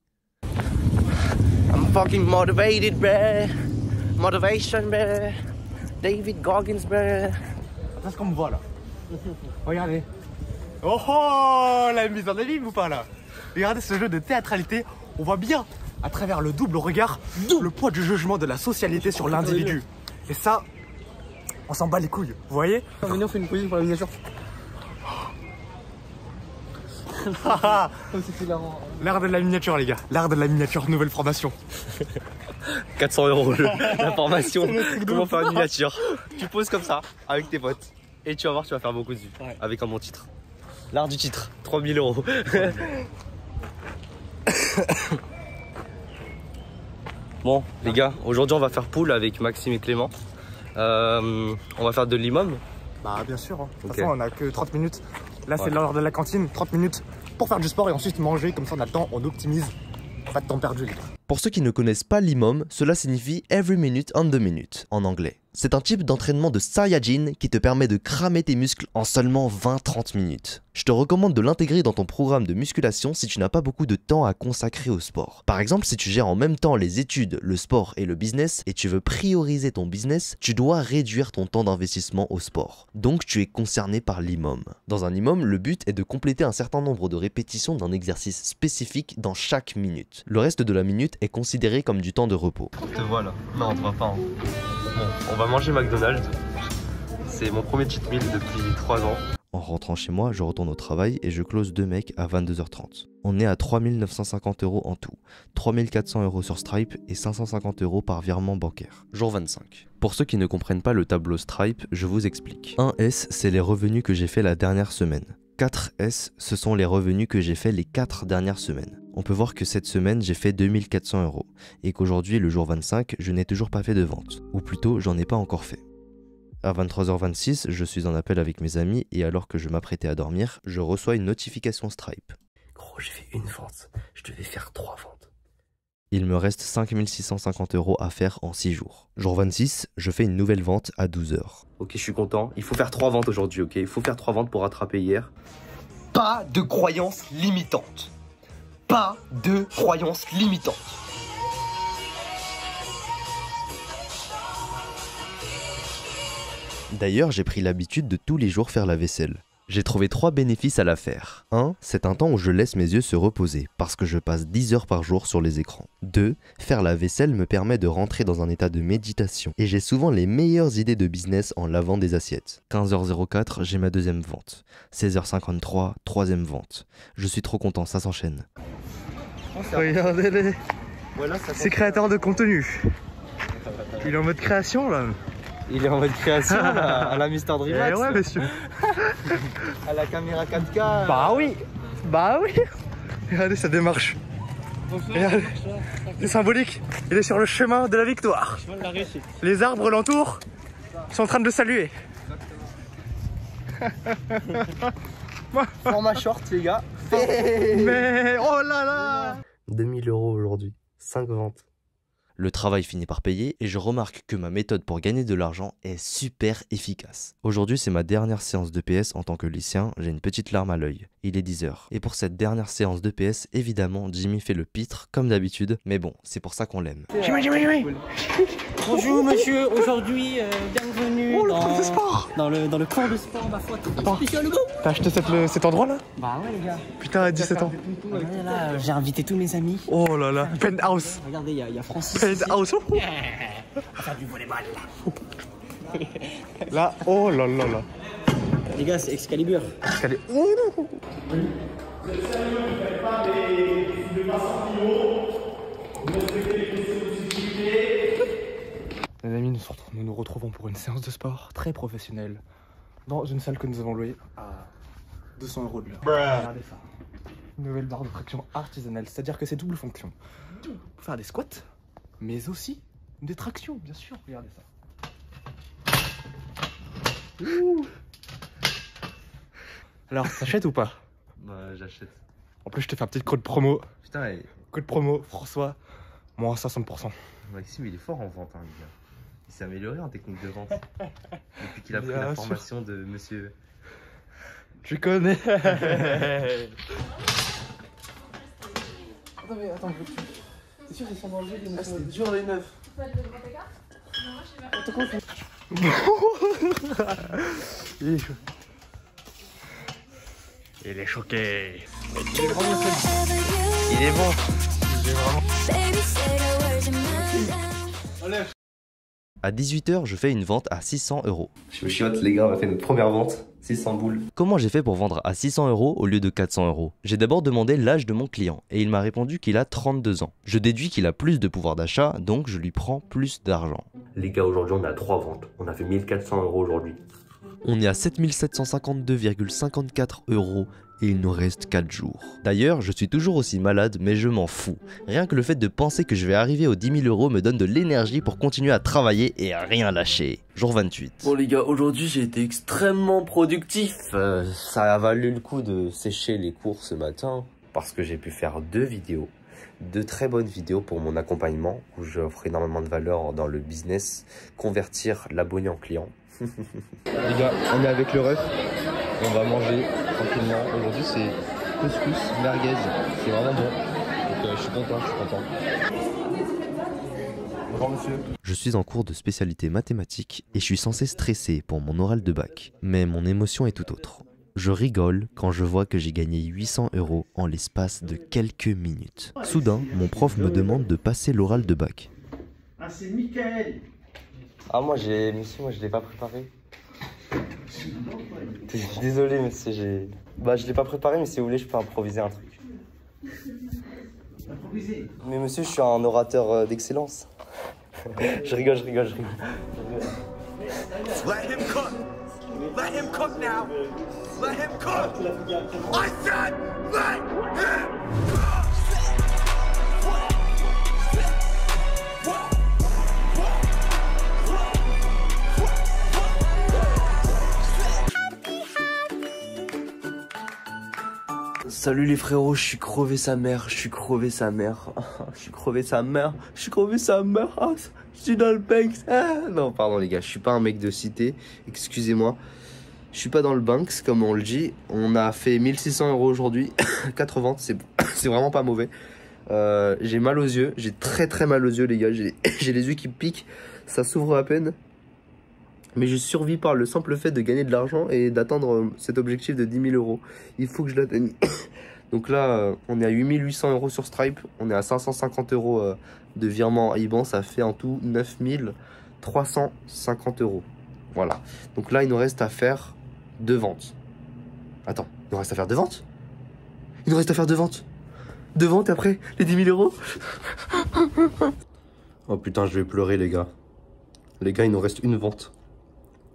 Speaker 10: I'm fucking motivated, bruh. Motivation, bruh. David Goggins, bruh.
Speaker 11: C'est ce qu'on me voit là. Regardez. Oh, la mise en abîme ou pas là? Regardez ce jeu de théâtralité. On voit bien, à travers le double regard, le poids du jugement de la socialité sur l'individu. Et ça, on s'en bat les couilles, vous voyez?
Speaker 15: Venez, on fait une position pour la miniature.
Speaker 11: L'art de la miniature, les gars. L'art de la miniature, nouvelle formation.
Speaker 10: 400 € la formation. Comment faire une miniature? Tu poses comme ça, avec tes potes. Et tu vas voir, tu vas faire beaucoup de vues. Ouais. Avec un bon titre. L'art du titre, 3000 €. Bon, les gars, aujourd'hui on va faire pool avec Maxime et Clément. On va faire de l'imam.
Speaker 11: Bah, bien sûr. Hein. De toute façon, on a que 30 minutes. Là, c'est l'heure de la cantine. 30 minutes pour faire du sport et ensuite manger. Comme ça, on a le temps, on optimise. Pas de temps perdu, les gars.
Speaker 2: Pour ceux qui ne connaissent pas l'IMOM, cela signifie Every Minute on the Minute en anglais. C'est un type d'entraînement de Saiyajin qui te permet de cramer tes muscles en seulement 20-30 minutes. Je te recommande de l'intégrer dans ton programme de musculation si tu n'as pas beaucoup de temps à consacrer au sport. Par exemple, si tu gères en même temps les études, le sport et le business et tu veux prioriser ton business, tu dois réduire ton temps d'investissement au sport. Donc tu es concerné par l'IMOM. Dans un IMOM, le but est de compléter un certain nombre de répétitions d'un exercice spécifique dans chaque minute. Le reste de la minute est considéré comme du temps de repos.
Speaker 10: Te voilà. Non, on te voit pas. Hein. Bon, on va manger McDonald's. C'est mon premier cheat meal depuis 3 ans.
Speaker 2: En rentrant chez moi, je retourne au travail et je close 2 mecs à 22h30. On est à 3 950 € en tout, 3 400 € sur Stripe et 550 € par virement bancaire. Jour 25. Pour ceux qui ne comprennent pas le tableau Stripe, je vous explique. 1S, c'est les revenus que j'ai fait la dernière semaine. 4S, ce sont les revenus que j'ai fait les 4 dernières semaines. On peut voir que cette semaine, j'ai fait 2400 € et qu'aujourd'hui, le jour 25, je n'ai toujours pas fait de vente. Ou plutôt, j'en ai pas encore fait. À 23h26, je suis en appel avec mes amis et alors que je m'apprêtais à dormir, je reçois une notification Stripe.
Speaker 7: Gros, j'ai fait une vente. Je devais faire 3 ventes.
Speaker 2: Il me reste 5650 € à faire en 6 jours. Jour 26, je fais une nouvelle vente à 12h.
Speaker 10: Ok, je suis content. Il faut faire 3 ventes aujourd'hui, ok? Il faut faire 3 ventes pour rattraper hier.
Speaker 11: Pas de croyances limitantes. Pas de croyances limitantes.
Speaker 2: D'ailleurs, j'ai pris l'habitude de tous les jours faire la vaisselle. J'ai trouvé 3 bénéfices à la faire. 1. C'est un temps où je laisse mes yeux se reposer, parce que je passe 10 heures par jour sur les écrans. 2. Faire la vaisselle me permet de rentrer dans un état de méditation, et j'ai souvent les meilleures idées de business en lavant des assiettes. 15h04, j'ai ma deuxième vente. 16h53, troisième vente. Je suis trop content, ça s'enchaîne.
Speaker 11: Regardez-les.
Speaker 10: Voilà,
Speaker 11: c'est créateur de contenu. Il est en mode création là.
Speaker 10: Il est en mode création là, à la Mister Dreamax.
Speaker 11: Ouais, monsieur.
Speaker 10: À la caméra 4K.
Speaker 11: Bah oui. Bah oui. Regardez sa démarche. Regardez. C'est symbolique. Il est sur le chemin de la victoire. Les arbres l'entourent. Sont en train de le saluer.
Speaker 10: Format short les gars.
Speaker 11: Mais oh là là.
Speaker 10: 2000 € aujourd'hui. 5 ventes.
Speaker 2: Le travail finit par payer et je remarque que ma méthode pour gagner de l'argent est super efficace. Aujourd'hui, c'est ma dernière séance de PS en tant que lycéen, j'ai une petite larme à l'œil. Il est 10h. Et pour cette dernière séance de PS, évidemment, Jimmy fait le pitre, comme d'habitude, mais bon, c'est pour ça qu'on l'aime.
Speaker 5: Jimmy. Bonjour monsieur, aujourd'hui, bienvenue dans le cours de sport, ma foi, très spécialement.
Speaker 11: T'as acheté cet endroit là?
Speaker 5: Bah ouais les gars.
Speaker 11: Putain, à 17 ans.
Speaker 5: Regardez là, j'ai invité tous mes amis.
Speaker 11: Oh là là, penthouse.
Speaker 5: Regardez, il y a Francis.
Speaker 11: Penthouse.
Speaker 5: On va faire du volleyball là.
Speaker 11: Là, oh là là là.
Speaker 5: Les gars, c'est Excalibur.
Speaker 11: Excalibur. Les amis, nous nous retrouvons pour une séance de sport très professionnelle dans une salle que nous avons louée à 200 € de l'heure. Regardez ça. Une nouvelle barre de traction artisanale, c'est-à-dire que c'est double fonction. Pour faire des squats, mais aussi des tractions, bien sûr. Regardez ça. Ouh. Alors, t'achètes ou pas?
Speaker 10: Bah, j'achète.
Speaker 11: En plus, je te fais un petit code promo.
Speaker 10: Putain,
Speaker 11: Code promo, François, moins 60%.
Speaker 10: Maxime, il est fort en vente, hein, les gars. Il s'est amélioré en technique de vente. Depuis qu'il a pris la formation de monsieur.
Speaker 11: Tu connais. Attends, c'est sûr qu'ils sont dans le jeu. C'est dur les neufs. Il est chaud. Il est choqué. Il est vraiment choqué. Il est bon. Il est vraiment.
Speaker 2: À 18h, je fais une vente à 600 €.
Speaker 10: Je suis chiotte, les gars, on a fait notre première vente. 600 boules.
Speaker 2: Comment j'ai fait pour vendre à 600 € au lieu de 400 €? J'ai d'abord demandé l'âge de mon client et il m'a répondu qu'il a 32 ans. Je déduis qu'il a plus de pouvoir d'achat, donc je lui prends plus d'argent.
Speaker 10: Les gars, aujourd'hui on a 3 ventes. On a fait 1400 € aujourd'hui.
Speaker 2: On est à 7752,54 € et il nous reste 4 jours. D'ailleurs, je suis toujours aussi malade, mais je m'en fous. Rien que le fait de penser que je vais arriver aux 10 000 € me donne de l'énergie pour continuer à travailler et à rien lâcher. Jour 28.
Speaker 10: Bon les gars, aujourd'hui j'ai été extrêmement productif. Ça a valu le coup de sécher les cours ce matin parce que j'ai pu faire 2 vidéos.
Speaker 2: de très bonnes vidéos pour mon accompagnement où j'offre énormément de valeur dans le business, convertir l'abonné en client. Les gars, on est avec le ref, on va manger tranquillement. Aujourd'hui c'est couscous merguez, c'est vraiment bon. Donc je suis content, Bonjour monsieur. Je suis en cours de spécialité mathématiques et je suis censé stresser pour mon oral de bac. Mais mon émotion est tout autre. Je rigole quand je vois que j'ai gagné 800 € en l'espace de quelques minutes. Soudain, mon prof me demande de passer l'oral de bac.
Speaker 6: Ah, c'est Mickaël.
Speaker 10: Ah, monsieur, moi je l'ai pas préparé. Désolé, monsieur, je l'ai pas préparé, mais si vous voulez, je peux improviser un truc.
Speaker 6: Improviser.
Speaker 10: Mais monsieur, je suis un orateur d'excellence. Je rigole.
Speaker 4: Let him cook. Let him cook now. Let him cook. I said, let him cook.
Speaker 7: Salut les frérots, je suis crevé sa mère. Je suis crevé sa mère. Ah, je suis dans le Banks. Ah. Non, pardon les gars, je suis pas un mec de cité. Excusez-moi. Je suis pas dans le Banks, comme on le dit. On a fait 1600 € aujourd'hui. 4 ventes, c'est vraiment pas mauvais. J'ai mal aux yeux. J'ai très mal aux yeux, les gars. J'ai les yeux qui piquent. Ça s'ouvre à peine. Mais je survis par le simple fait de gagner de l'argent et d'atteindre cet objectif de 10 000 €. Il faut que je l'atteigne. Donc là, on est à 8800 € sur Stripe. On est à 550 € de virement IBAN. Ça fait en tout 9350 €. Voilà. Donc là, il nous reste à faire 2 ventes. Attends, il nous reste à faire 2 ventes? Il nous reste à faire 2 ventes. 2 ventes et après, les 10 000 €. Oh putain, je vais pleurer, les gars. Les gars, il nous reste une vente.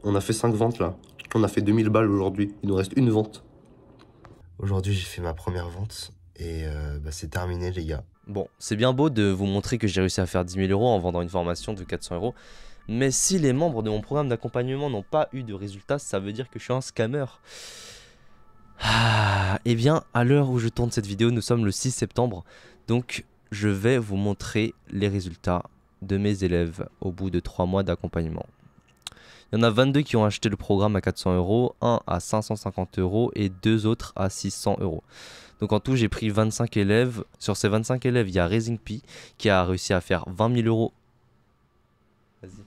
Speaker 7: On a fait 5 ventes là. On a fait 2000 balles aujourd'hui. Il nous reste une vente. Aujourd'hui, j'ai fait ma première vente. Et c'est terminé, les gars.
Speaker 2: Bon, c'est bien beau de vous montrer que j'ai réussi à faire 10 000 € en vendant une formation de 400 €. Mais si les membres de mon programme d'accompagnement n'ont pas eu de résultats, ça veut dire que je suis un scammer. Eh bien, à l'heure où je tourne cette vidéo, nous sommes le 6 septembre. Donc, je vais vous montrer les résultats de mes élèves au bout de 3 mois d'accompagnement. Il y en a 22 qui ont acheté le programme à 400 €, 1 à 550 € et 2 autres à 600 €. Donc en tout, j'ai pris 25 élèves. Sur ces 25 élèves, il y a Raising Pi qui a réussi à faire 20 000 €. Vas-y.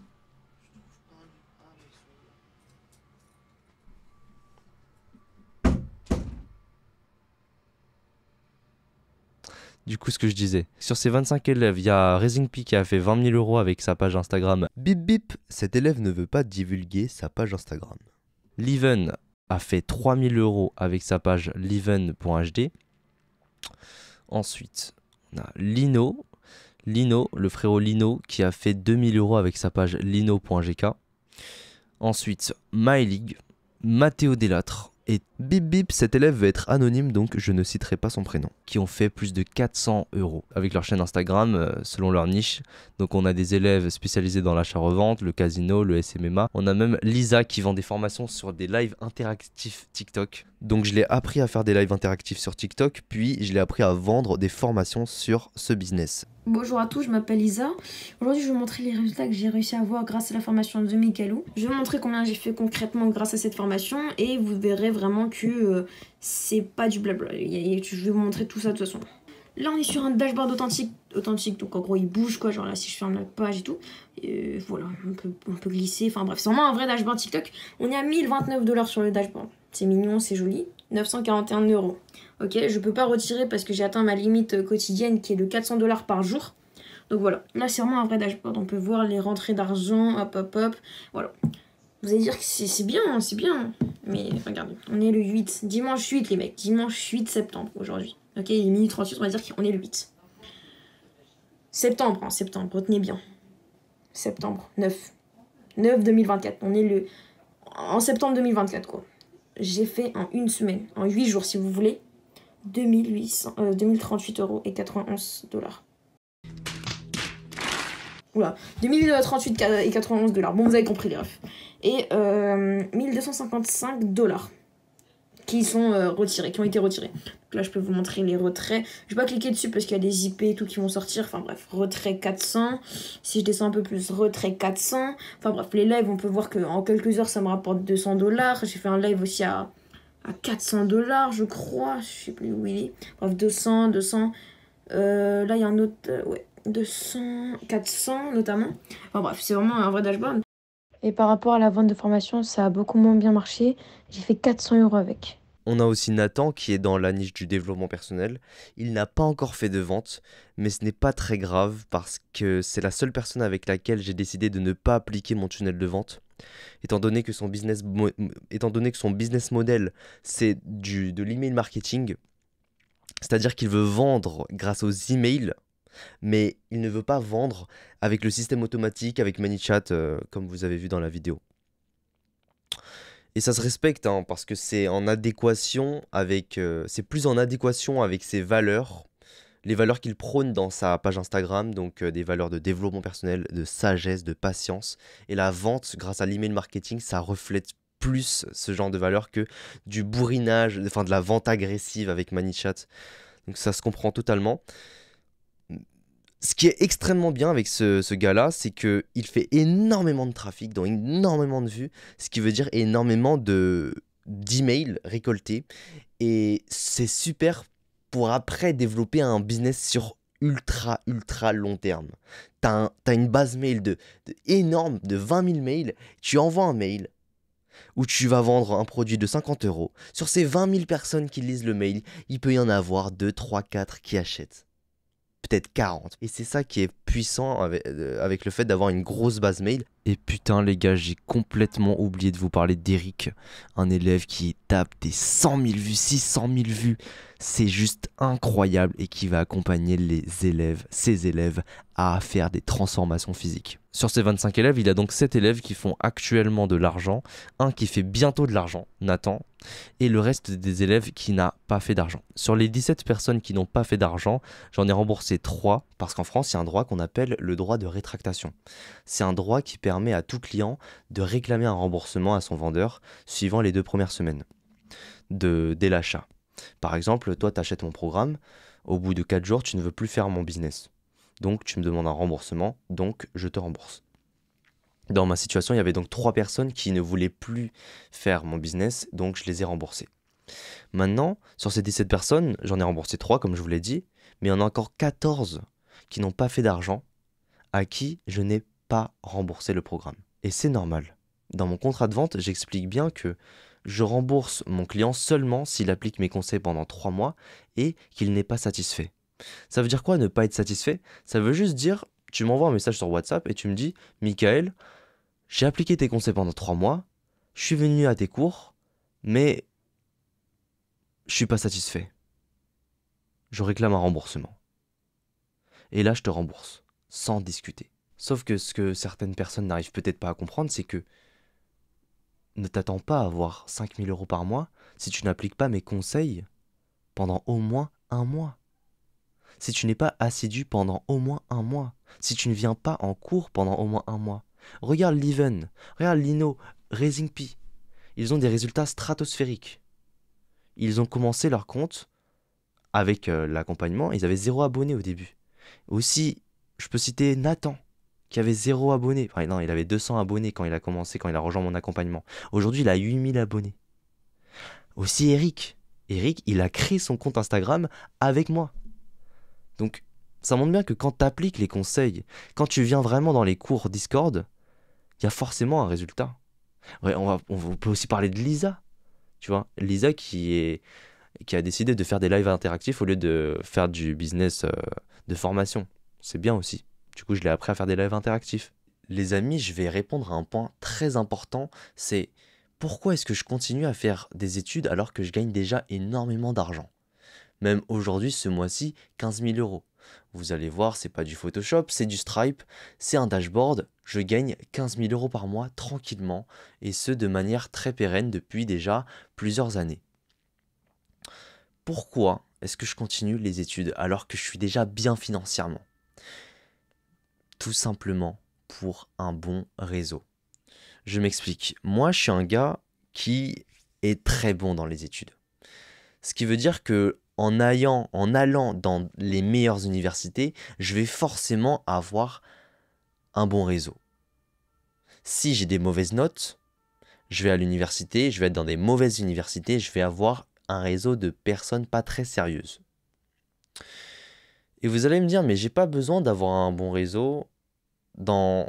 Speaker 2: Du coup, ce que je disais, sur ces 25 élèves, il y a Raising Pi qui a fait 20 000 € avec sa page Instagram. Bip bip, cet élève ne veut pas divulguer sa page Instagram. Leven a fait 3 000 € avec sa page leven.hd. Ensuite, on a Lino, le frérot Lino, qui a fait 2 000 € avec sa page lino.gk. Ensuite, MyLeague, Mathéo Delâtre. Et bip bip, cet élève veut être anonyme, donc je ne citerai pas son prénom. Qui ont fait plus de 400 € avec leur chaîne Instagram, selon leur niche. Donc on a des élèves spécialisés dans l'achat-revente, le casino, le SMMA. On a même Lisa qui vend des formations sur des lives interactifs TikTok. Donc je l'ai appris à faire des lives interactifs sur TikTok, puis je l'ai appris à vendre des formations sur ce business.
Speaker 21: Bonjour à tous, je m'appelle Lisa. Aujourd'hui, je vais vous montrer les résultats que j'ai réussi à avoir grâce à la formation de Mickaël. Je vais vous montrer combien j'ai fait concrètement grâce à cette formation et vous verrez vraiment que c'est pas du blabla. Je vais vous montrer tout ça de toute façon. Là, on est sur un dashboard authentique, donc en gros, il bouge quoi. Genre là, si je ferme la page et tout, voilà, on peut glisser. Enfin bref, c'est vraiment un vrai dashboard TikTok. On est à 1029 $ sur le dashboard. C'est mignon, c'est joli. 941 €. Ok, je peux pas retirer parce que j'ai atteint ma limite quotidienne qui est de 400 $ par jour. Donc voilà, là c'est vraiment un vrai dashboard. On peut voir les rentrées d'argent, hop. Voilà. Vous allez dire que c'est bien, c'est bien. Mais regardez, on est le 8. Dimanche 8 les mecs, dimanche 8 septembre aujourd'hui. Ok, il est minuit 38, on va dire qu'on est le 8. Septembre, retenez bien. Septembre, 9. 9 2024, on est en septembre 2024 quoi. J'ai fait en une semaine, en 8 jours si vous voulez, 2038 € et 91 $. Oula, 2038 et 91 $. Bon, vous avez compris les refs. Et 1255 $. qui sont retirés, qui ont été retirés. Donc là, je peux vous montrer les retraits. Je vais pas cliquer dessus parce qu'il y a des IP et tout qui vont sortir. Enfin bref, retrait 400. Si je descends un peu plus, retrait 400. Enfin bref, les lives, on peut voir qu'en quelques heures, ça me rapporte 200 $. J'ai fait un live aussi à 400 $, je crois. Je sais plus où il est. Bref, 200. Là, il y a un autre... ouais, 200, 400 notamment. Enfin bref, c'est vraiment un vrai dashboard. Et par rapport à la vente de formation, ça a beaucoup moins bien marché. J'ai fait 400 € avec.
Speaker 2: On a aussi Nathan qui est dans la niche du développement personnel. Il n'a pas encore fait de vente, mais ce n'est pas très grave parce que c'est la seule personne avec laquelle j'ai décidé de ne pas appliquer mon tunnel de vente. Étant donné que son business model, c'est de l'email marketing, c'est-à-dire qu'il veut vendre grâce aux emails, mais il ne veut pas vendre avec le système automatique, avec ManyChat, comme vous avez vu dans la vidéo. Et ça se respecte, hein, parce que c'est en adéquation avec, c'est plus en adéquation avec ses valeurs, les valeurs qu'il prône dans sa page Instagram, donc des valeurs de développement personnel, de sagesse, de patience. Et la vente, grâce à l'email marketing, ça reflète plus ce genre de valeurs que du bourrinage, enfin de la vente agressive avec ManyChat. Donc ça se comprend totalement. Ce qui est extrêmement bien avec ce gars-là, c'est qu'il fait énormément de trafic, donc énormément de vues, ce qui veut dire énormément d'emails récoltés. Et c'est super pour après développer un business sur ultra long terme. T'as une base mail énorme, de 20 000 mails, tu envoies un mail où tu vas vendre un produit de 50 €. Sur ces 20 000 personnes qui lisent le mail, il peut y en avoir 2, 3, 4 qui achètent. Peut-être 40. Et c'est ça qui est puissant avec le fait d'avoir une grosse base mail. Et putain les gars, j'ai complètement oublié de vous parler d'Eric, un élève qui tape des 100 000 vues, 600 000 vues. C'est juste incroyable et qui va accompagner ses élèves à faire des transformations physiques. Sur ces 25 élèves, il a donc 7 élèves qui font actuellement de l'argent, un qui fait bientôt de l'argent, Nathan, et le reste des élèves qui n'a pas fait d'argent. Sur les 17 personnes qui n'ont pas fait d'argent, j'en ai remboursé 3 parce qu'en France, il y a un droit qu'on appelle le droit de rétractation. C'est un droit qui permet à tout client de réclamer un remboursement à son vendeur suivant les 2 premières semaines dès l'achat. Par exemple, toi, tu achètes mon programme, au bout de 4 jours, tu ne veux plus faire mon business. Donc, tu me demandes un remboursement, donc je te rembourse. Dans ma situation, il y avait donc 3 personnes qui ne voulaient plus faire mon business, donc je les ai remboursées. Maintenant, sur ces 17 personnes, j'en ai remboursé 3, comme je vous l'ai dit, mais il y en a encore 14 qui n'ont pas fait d'argent, à qui je n'ai pas remboursé le programme. Et c'est normal. Dans mon contrat de vente, j'explique bien que je rembourse mon client seulement s'il applique mes conseils pendant 3 mois et qu'il n'est pas satisfait. Ça veut dire quoi ne pas être satisfait? Ça veut juste dire, tu m'envoies un message sur WhatsApp et tu me dis, Michael, j'ai appliqué tes conseils pendant 3 mois, je suis venu à tes cours, mais je suis pas satisfait. Je réclame un remboursement. Et là, je te rembourse, sans discuter. Sauf que ce que certaines personnes n'arrivent peut-être pas à comprendre, c'est que ne t'attends pas à avoir 5 000 € par mois si tu n'appliques pas mes conseils pendant au moins 1 mois. Si tu n'es pas assidu pendant au moins 1 mois. Si tu ne viens pas en cours pendant au moins 1 mois. Regarde Leven, regarde Lino, Raising Pi. Ils ont des résultats stratosphériques. Ils ont commencé leur compte avec l'accompagnement. Ils avaient 0 abonnés au début. Aussi, je peux citer Nathan, qui avait 0 abonnés. Enfin, non, il avait 200 abonnés quand il a commencé, quand il a rejoint mon accompagnement. Aujourd'hui, il a 8000 abonnés. Aussi Eric. Eric, il a créé son compte Instagram avec moi. Donc, ça montre bien que quand tu appliques les conseils, quand tu viens vraiment dans les cours Discord, il y a forcément un résultat. Ouais, on peut aussi parler de Lisa. Tu vois, Lisa qui a décidé de faire des lives interactifs au lieu de faire du business de formation. C'est bien aussi. Du coup, je l'ai appris à faire des lives interactifs. Les amis, je vais répondre à un point très important, c'est pourquoi est-ce que je continue à faire des études alors que je gagne déjà énormément d'argent? Même aujourd'hui, ce mois-ci, 15 000 €. Vous allez voir, c'est pas du Photoshop, c'est du Stripe, c'est un dashboard. Je gagne 15 000 € par mois tranquillement, et ce de manière très pérenne depuis déjà plusieurs années. Pourquoi est-ce que je continue les études alors que je suis déjà bien financièrement? Tout simplement pour un bon réseau. Je m'explique. Moi, je suis un gars qui est très bon dans les études. Ce qui veut dire que en allant dans les meilleures universités, je vais forcément avoir un bon réseau. Si j'ai des mauvaises notes, je vais à l'université, je vais être dans des mauvaises universités, je vais avoir un réseau de personnes pas très sérieuses. Et vous allez me dire, mais j'ai pas besoin d'avoir un bon réseau dans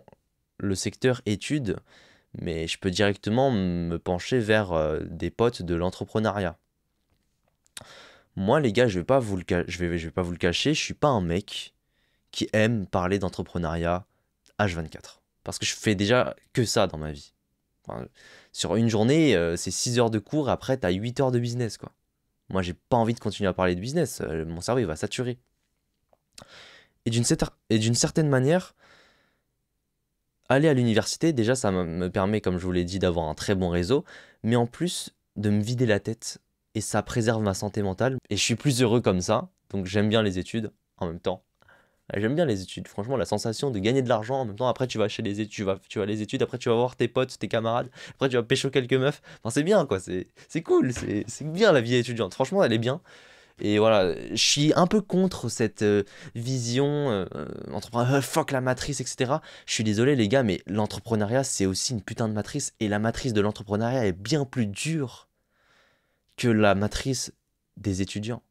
Speaker 2: le secteur études, mais je peux directement me pencher vers des potes de l'entrepreneuriat. Moi, les gars, je vais pas vous le cacher, je suis pas un mec qui aime parler d'entrepreneuriat H24. Parce que je fais déjà que ça dans ma vie. Enfin, sur une journée, c'est 6 heures de cours, après, tu as 8 heures de business, quoi. Moi, j'ai pas envie de continuer à parler de business. Mon cerveau, il va saturer. Et d'une certaine manière, aller à l'université, déjà, ça me permet, comme je vous l'ai dit, d'avoir un très bon réseau, mais en plus, de me vider la tête. Et ça préserve ma santé mentale. Et je suis plus heureux comme ça. Donc j'aime bien les études en même temps. J'aime bien les études. Franchement, la sensation de gagner de l'argent en même temps. Après, tu vas chez les études, tu vas les études. Après, tu vas voir tes potes, tes camarades. Après, tu vas pécho quelques meufs. Enfin, c'est bien, quoi. C'est cool. C'est bien la vie étudiante. Franchement, elle est bien. Et voilà, je suis un peu contre cette vision fuck la matrice, etc. Je suis désolé, les gars, mais l'entrepreneuriat, c'est aussi une putain de matrice. Et la matrice de l'entrepreneuriat est bien plus dure que la matrice des étudiants.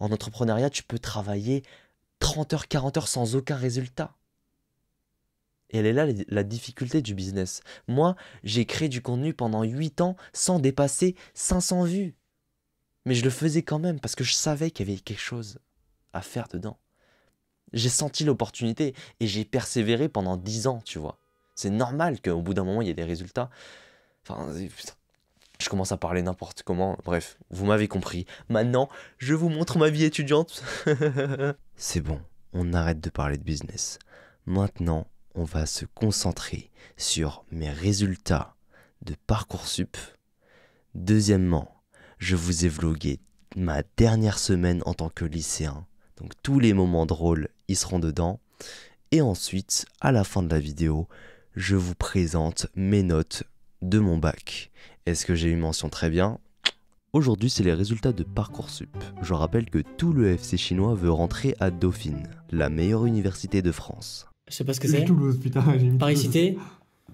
Speaker 2: En entrepreneuriat, tu peux travailler 30 heures, 40 heures sans aucun résultat. Et elle est là la difficulté du business. Moi, j'ai créé du contenu pendant 8 ans sans dépasser 500 vues. Mais je le faisais quand même parce que je savais qu'il y avait quelque chose à faire dedans. J'ai senti l'opportunité et j'ai persévéré pendant 10 ans, tu vois. C'est normal qu'au bout d'un moment, il y ait des résultats. Enfin, putain. Je commence à parler n'importe comment. Bref, vous m'avez compris. Maintenant, je vous montre ma vie étudiante. C'est bon, on arrête de parler de business. Maintenant, on va se concentrer sur mes résultats de Parcoursup. Deuxièmement, je vous ai vlogué ma dernière semaine en tant que lycéen. Donc tous les moments drôles, ils seront dedans. Et ensuite, à la fin de la vidéo, je vous présente mes notes de mon bac. Est-ce que j'ai eu mention très bien? Aujourd'hui, c'est les résultats de Parcoursup. Je rappelle que tout le FC chinois veut rentrer à Dauphine, la meilleure université de France.
Speaker 5: Je sais pas ce que c'est.
Speaker 11: Toulouse, putain.
Speaker 5: Paris-Cité,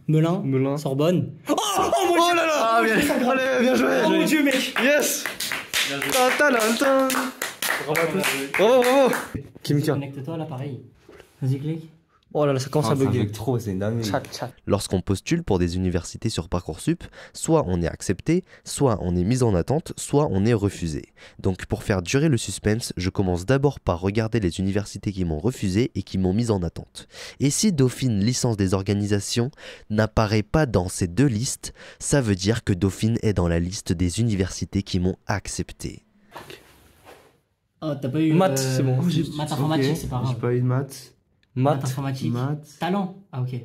Speaker 5: Melun, Sorbonne. Oh
Speaker 11: là là. Ah, bien joué.
Speaker 5: Oh mon dieu, mec.
Speaker 11: Yes. Bravo. Kimika.
Speaker 5: Connecte-toi là, pareil. Vas-y, clique.
Speaker 11: Oh là là, ça commence à bugger.
Speaker 7: trop, c'est une dinguerie.
Speaker 2: Lorsqu'on postule pour des universités sur Parcoursup, soit on est accepté, soit on est mis en attente, soit on est refusé. Donc pour faire durer le suspense, je commence d'abord par regarder les universités qui m'ont refusé et qui m'ont mis en attente. Et si Dauphine licence des organisations n'apparaît pas dans ces deux listes, ça veut dire que Dauphine est dans la liste des universités qui m'ont accepté.
Speaker 5: Oh, t'as pas eu
Speaker 11: maths, c'est bon.
Speaker 5: Maths informatique, c'est pas grave.
Speaker 7: J'ai pas eu de maths.
Speaker 5: Maths informatique. Talent. Ah, ok.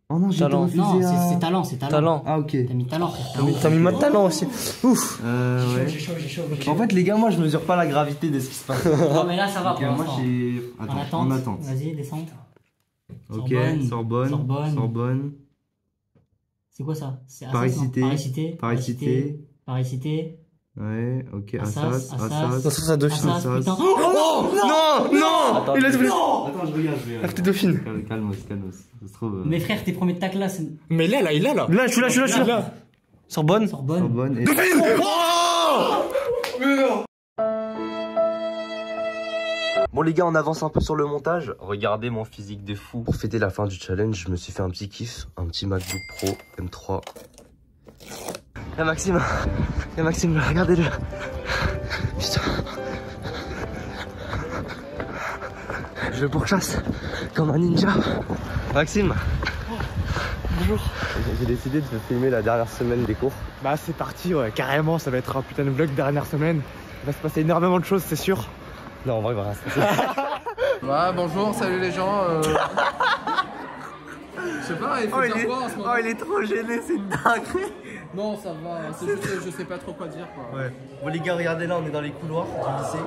Speaker 7: Oh non, j'ai refusé.
Speaker 5: Non, c'est talent, c'est talent.
Speaker 7: Talent. Ah, ok.
Speaker 5: T'as mis talent.
Speaker 11: T'as mis maths talent aussi. Ouf.
Speaker 7: Ouais.
Speaker 5: J'ai chaud. Okay.
Speaker 7: En fait, les gars, moi, je mesure pas la gravité de ce qui se passe.
Speaker 5: Non, mais là, ça va pour
Speaker 7: moi,
Speaker 5: l'instant.
Speaker 7: j'ai.
Speaker 5: En attente.
Speaker 7: attente.
Speaker 5: Vas-y, descends.
Speaker 7: Ok, Sorbonne.
Speaker 5: C'est quoi ça? C'est
Speaker 7: Paris-Cité.
Speaker 5: Paris-Cité.
Speaker 7: Ouais, ok,
Speaker 5: Assas.
Speaker 11: Ça Dauphine.
Speaker 5: Putain.
Speaker 11: Oh non.
Speaker 7: Attends,
Speaker 11: Il a doublé.
Speaker 7: Attends, je regarde.
Speaker 11: T'es Dauphine.
Speaker 7: Calmos. Ça se trouve.
Speaker 5: Mais frère, t'es premier de ta classe.
Speaker 11: Mais il est là. Là, je suis là. Sorbonne.
Speaker 7: Et...
Speaker 11: Dauphine. Oh.
Speaker 7: Bon les gars, on avance un peu sur le montage. Regardez mon physique de fou. Pour fêter la fin du challenge, je me suis fait un petit kiff. Un petit MacBook Pro M3. Y'a Maxime, regardez-le. Putain. Je le pourchasse comme un ninja. Maxime.
Speaker 11: Bonjour.
Speaker 7: J'ai décidé de filmer la dernière semaine des cours.
Speaker 11: Bah c'est parti, ouais, carrément, ça va être un putain de vlog dernière semaine. Il va se passer énormément de choses, c'est sûr.
Speaker 7: Non, en vrai, il va rien se passer.
Speaker 15: Bah bonjour, salut les gens. Je sais pas, il faut dire quoi en ce moment.
Speaker 7: Oh, il est trop gêné, c'est une dinguerie.
Speaker 15: Non, ça va, c'est juste que je sais pas trop quoi dire quoi.
Speaker 7: Ouais. Bon les gars, regardez là, on est dans les couloirs du lycée.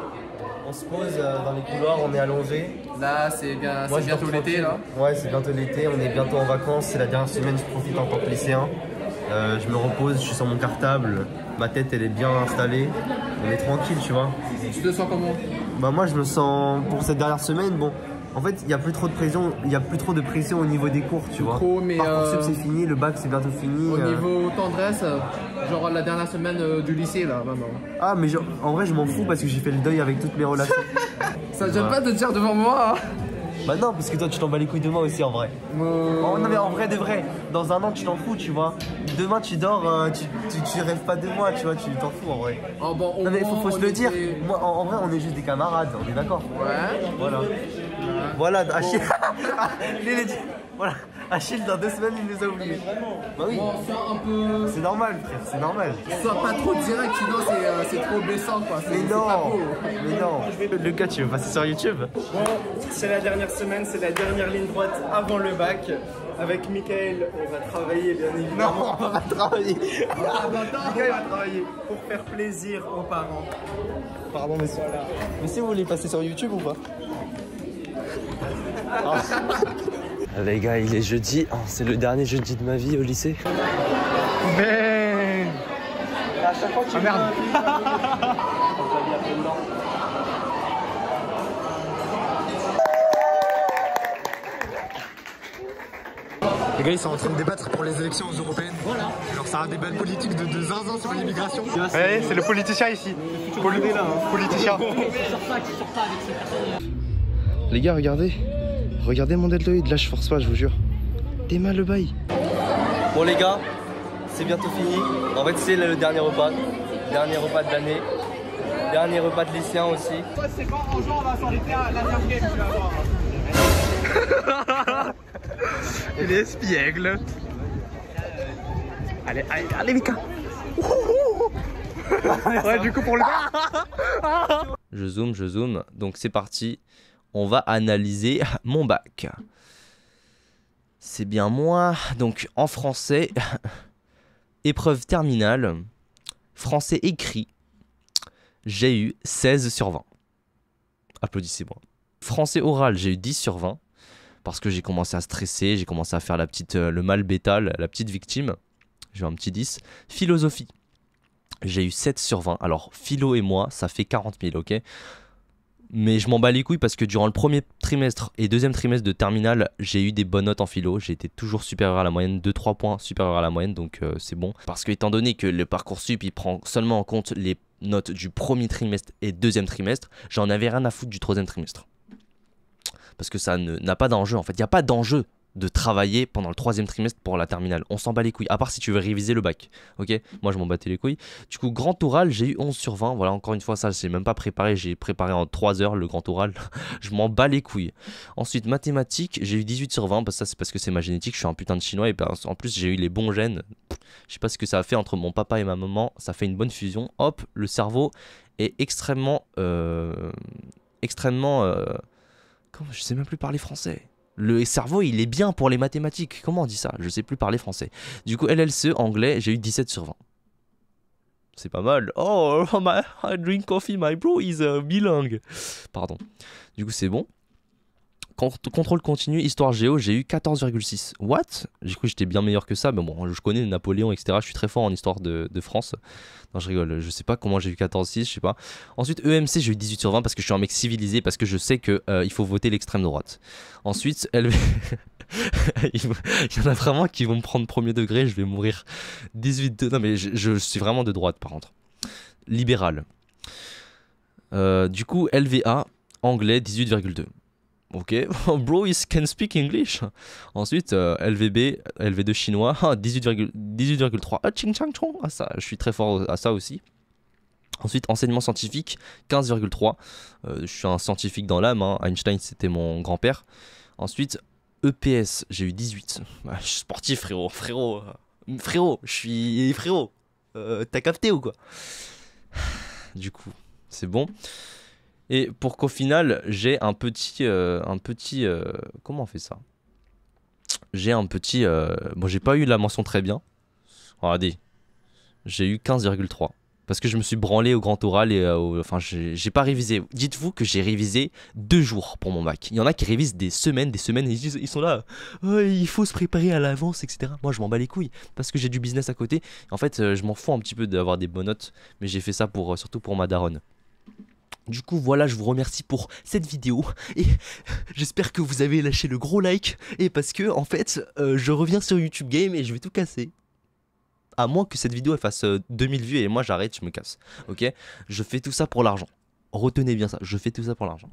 Speaker 7: On se pose dans les couloirs, on est allongé.
Speaker 15: Là, c'est bientôt l'été là.
Speaker 7: Ouais, c'est bientôt l'été, on est bientôt en vacances, c'est la dernière semaine, je profite en tant que lycéen. Je me repose, je suis sur mon cartable, ma tête elle est bien installée, on est tranquille, tu vois.
Speaker 15: Tu te sens comment?
Speaker 7: Bah moi je me sens, pour cette dernière semaine, bon, en fait il n'y a plus trop de pression, au niveau des cours, tu vois.
Speaker 15: Trop, mais
Speaker 7: Parcoursup c'est fini, le bac c'est bientôt fini.
Speaker 15: Au niveau tendresse, genre la dernière semaine du lycée là, maintenant.
Speaker 7: Ah mais genre, en vrai je m'en fous parce que j'ai fait le deuil avec toutes mes relations.
Speaker 15: Ça te gêne pas de te dire devant moi hein?
Speaker 7: Bah non, parce que toi tu t'en bats les couilles de moi aussi en vrai. Oh, non mais en vrai de vrai, dans un an tu t'en fous, tu vois. Demain tu dors, tu rêves pas de moi, tu vois, tu t'en fous en vrai.
Speaker 15: Oh, bon,
Speaker 7: non mais faut se le dire, moi, en vrai on est juste des camarades, on est d'accord.
Speaker 15: Ouais.
Speaker 7: Voilà. Voilà, Achille. Voilà, Achille dans 2 semaines il nous a oubliés. Bah oui.
Speaker 15: Bon, sois un peu...
Speaker 7: C'est normal frère, c'est normal.
Speaker 15: Sois pas trop direct, sinon c'est trop blessant quoi.
Speaker 7: Mais non, mais non. Le gars tu veux passer sur YouTube?
Speaker 11: Bon, c'est la dernière semaine, c'est la dernière ligne droite avant le bac. Avec Mickaël, on va travailler bien évidemment.
Speaker 7: Non, on va travailler.
Speaker 11: Mickaël va travailler pour faire plaisir aux parents.
Speaker 7: Pardon monsieur. Voilà. Monsieur, vous voulez passer sur YouTube ou pas? Les gars, il est jeudi, c'est le dernier jeudi de ma vie au lycée.
Speaker 11: Mais... À chaque fois tu merde.
Speaker 8: Les gars ils sont en train de débattre pour les élections européennes. Voilà. Genre c'est un débat politique de zinzin sur l'immigration.
Speaker 11: Ouais, c'est le politicien ici. Politicien.
Speaker 1: Les gars, regardez. Regardez mon deltoïde, là je force pas, je vous jure. T'es mal le bail.
Speaker 7: Bon les gars, c'est bientôt fini. En fait c'est le dernier repas. Dernier repas de l'année. Dernier repas de lycéen aussi.
Speaker 11: Ouais, c'est quand un jour on va s'arrêter à la game, tu vas voir.
Speaker 8: Il est espiègle. Allez, allez, allez Mika.
Speaker 11: Ouais, du coup pour le
Speaker 2: Je zoome. Donc c'est parti. On va analyser mon bac. C'est bien moi. Donc en français, épreuve terminale, français écrit, j'ai eu 16 sur 20. Applaudissez-moi. Français oral, j'ai eu 10 sur 20. Parce que j'ai commencé à stresser, j'ai commencé à faire le mal bêta, la petite victime. J'ai eu un petit 10. Philosophie, j'ai eu 7 sur 20. Alors philo et moi, ça fait 40 000, ok? Mais je m'en bats les couilles parce que durant le premier trimestre et deuxième trimestre de terminale, j'ai eu des bonnes notes en philo. J'ai été toujours supérieur à la moyenne, 2-3 points supérieur à la moyenne, donc c'est bon. Parce que étant donné que le Parcoursup, il prend seulement en compte les notes du premier trimestre et deuxième trimestre, j'en avais rien à foutre du troisième trimestre. Parce que ça n'a pas d'enjeu en fait, il n'y a pas d'enjeu de travailler pendant le troisième trimestre pour la terminale. On s'en bat les couilles, à part si tu veux réviser le bac. Ok, moi je m'en battais les couilles. Du coup, grand oral, j'ai eu 11 sur 20. Voilà, encore une fois, ça, j'ai même pas préparé. J'ai préparé en 3 heures le grand oral. Je m'en bats les couilles. Ensuite, mathématiques, j'ai eu 18 sur 20. Ça, c'est parce que c'est ma génétique. Je suis un putain de chinois. Et en plus, j'ai eu les bons gènes. Je sais pas ce que ça a fait entre mon papa et ma maman. Ça fait une bonne fusion. Hop, le cerveau est extrêmement. Comment, je sais même plus parler français. Le cerveau, il est bien pour les mathématiques. Comment on dit ça? Je sais plus parler français. Du coup, LLCE, anglais, j'ai eu 17 sur 20. C'est pas mal. Oh, I drink coffee, my bro is bilingue. Pardon. Du coup, c'est bon. Contrôle continu, histoire géo, j'ai eu 14,6. What? J'ai cru que j'étais bien meilleur que ça, mais bon, je connais Napoléon, etc. Je suis très fort en histoire de France. Non, je rigole, je sais pas comment j'ai eu 14,6, je sais pas. Ensuite, EMC, j'ai eu 18 sur 20 parce que je suis un mec civilisé, parce que je sais que il faut voter l'extrême droite. Ensuite, il y en a vraiment qui vont me prendre premier degré, je vais mourir. 18 de... Non, mais je suis vraiment de droite, par contre. Libéral. Du coup, LVA, anglais, 18,2. Ok, bro is can speak English. Ensuite, LVB, LV2 chinois, 18,3. Ah, ching chang chong. Ah, ça, je suis très fort à ça aussi. Ensuite, enseignement scientifique, 15,3. Je suis un scientifique dans l'âme. Hein. Einstein, c'était mon grand-père. Ensuite, EPS, j'ai eu 18. Je suis sportif, frérot. Frérot, je suis frérot. T'as capté ou quoi? Du coup, c'est bon. Et pour qu'au final, j'ai un petit comment on fait ça? J'ai un petit... bon, j'ai pas eu la mention très bien. Regardez, j'ai eu 15,3. Parce que je me suis branlé au grand oral et enfin j'ai pas révisé. Dites-vous que j'ai révisé 2 jours pour mon bac. Il y en a qui révisent des semaines et ils sont là. Oh, il faut se préparer à l'avance, etc. Moi je m'en bats les couilles parce que j'ai du business à côté. En fait je m'en fous un petit peu d'avoir des bonnes notes, mais j'ai fait ça pour surtout pour ma daronne. Du coup voilà, je vous remercie pour cette vidéo et j'espère que vous avez lâché le gros like et parce que en fait je reviens sur YouTube Game et je vais tout casser. À moins que cette vidéo elle fasse 2000 vues et moi j'arrête, je me casse. Ok, je fais tout ça pour l'argent. Retenez bien ça, je fais tout ça pour l'argent.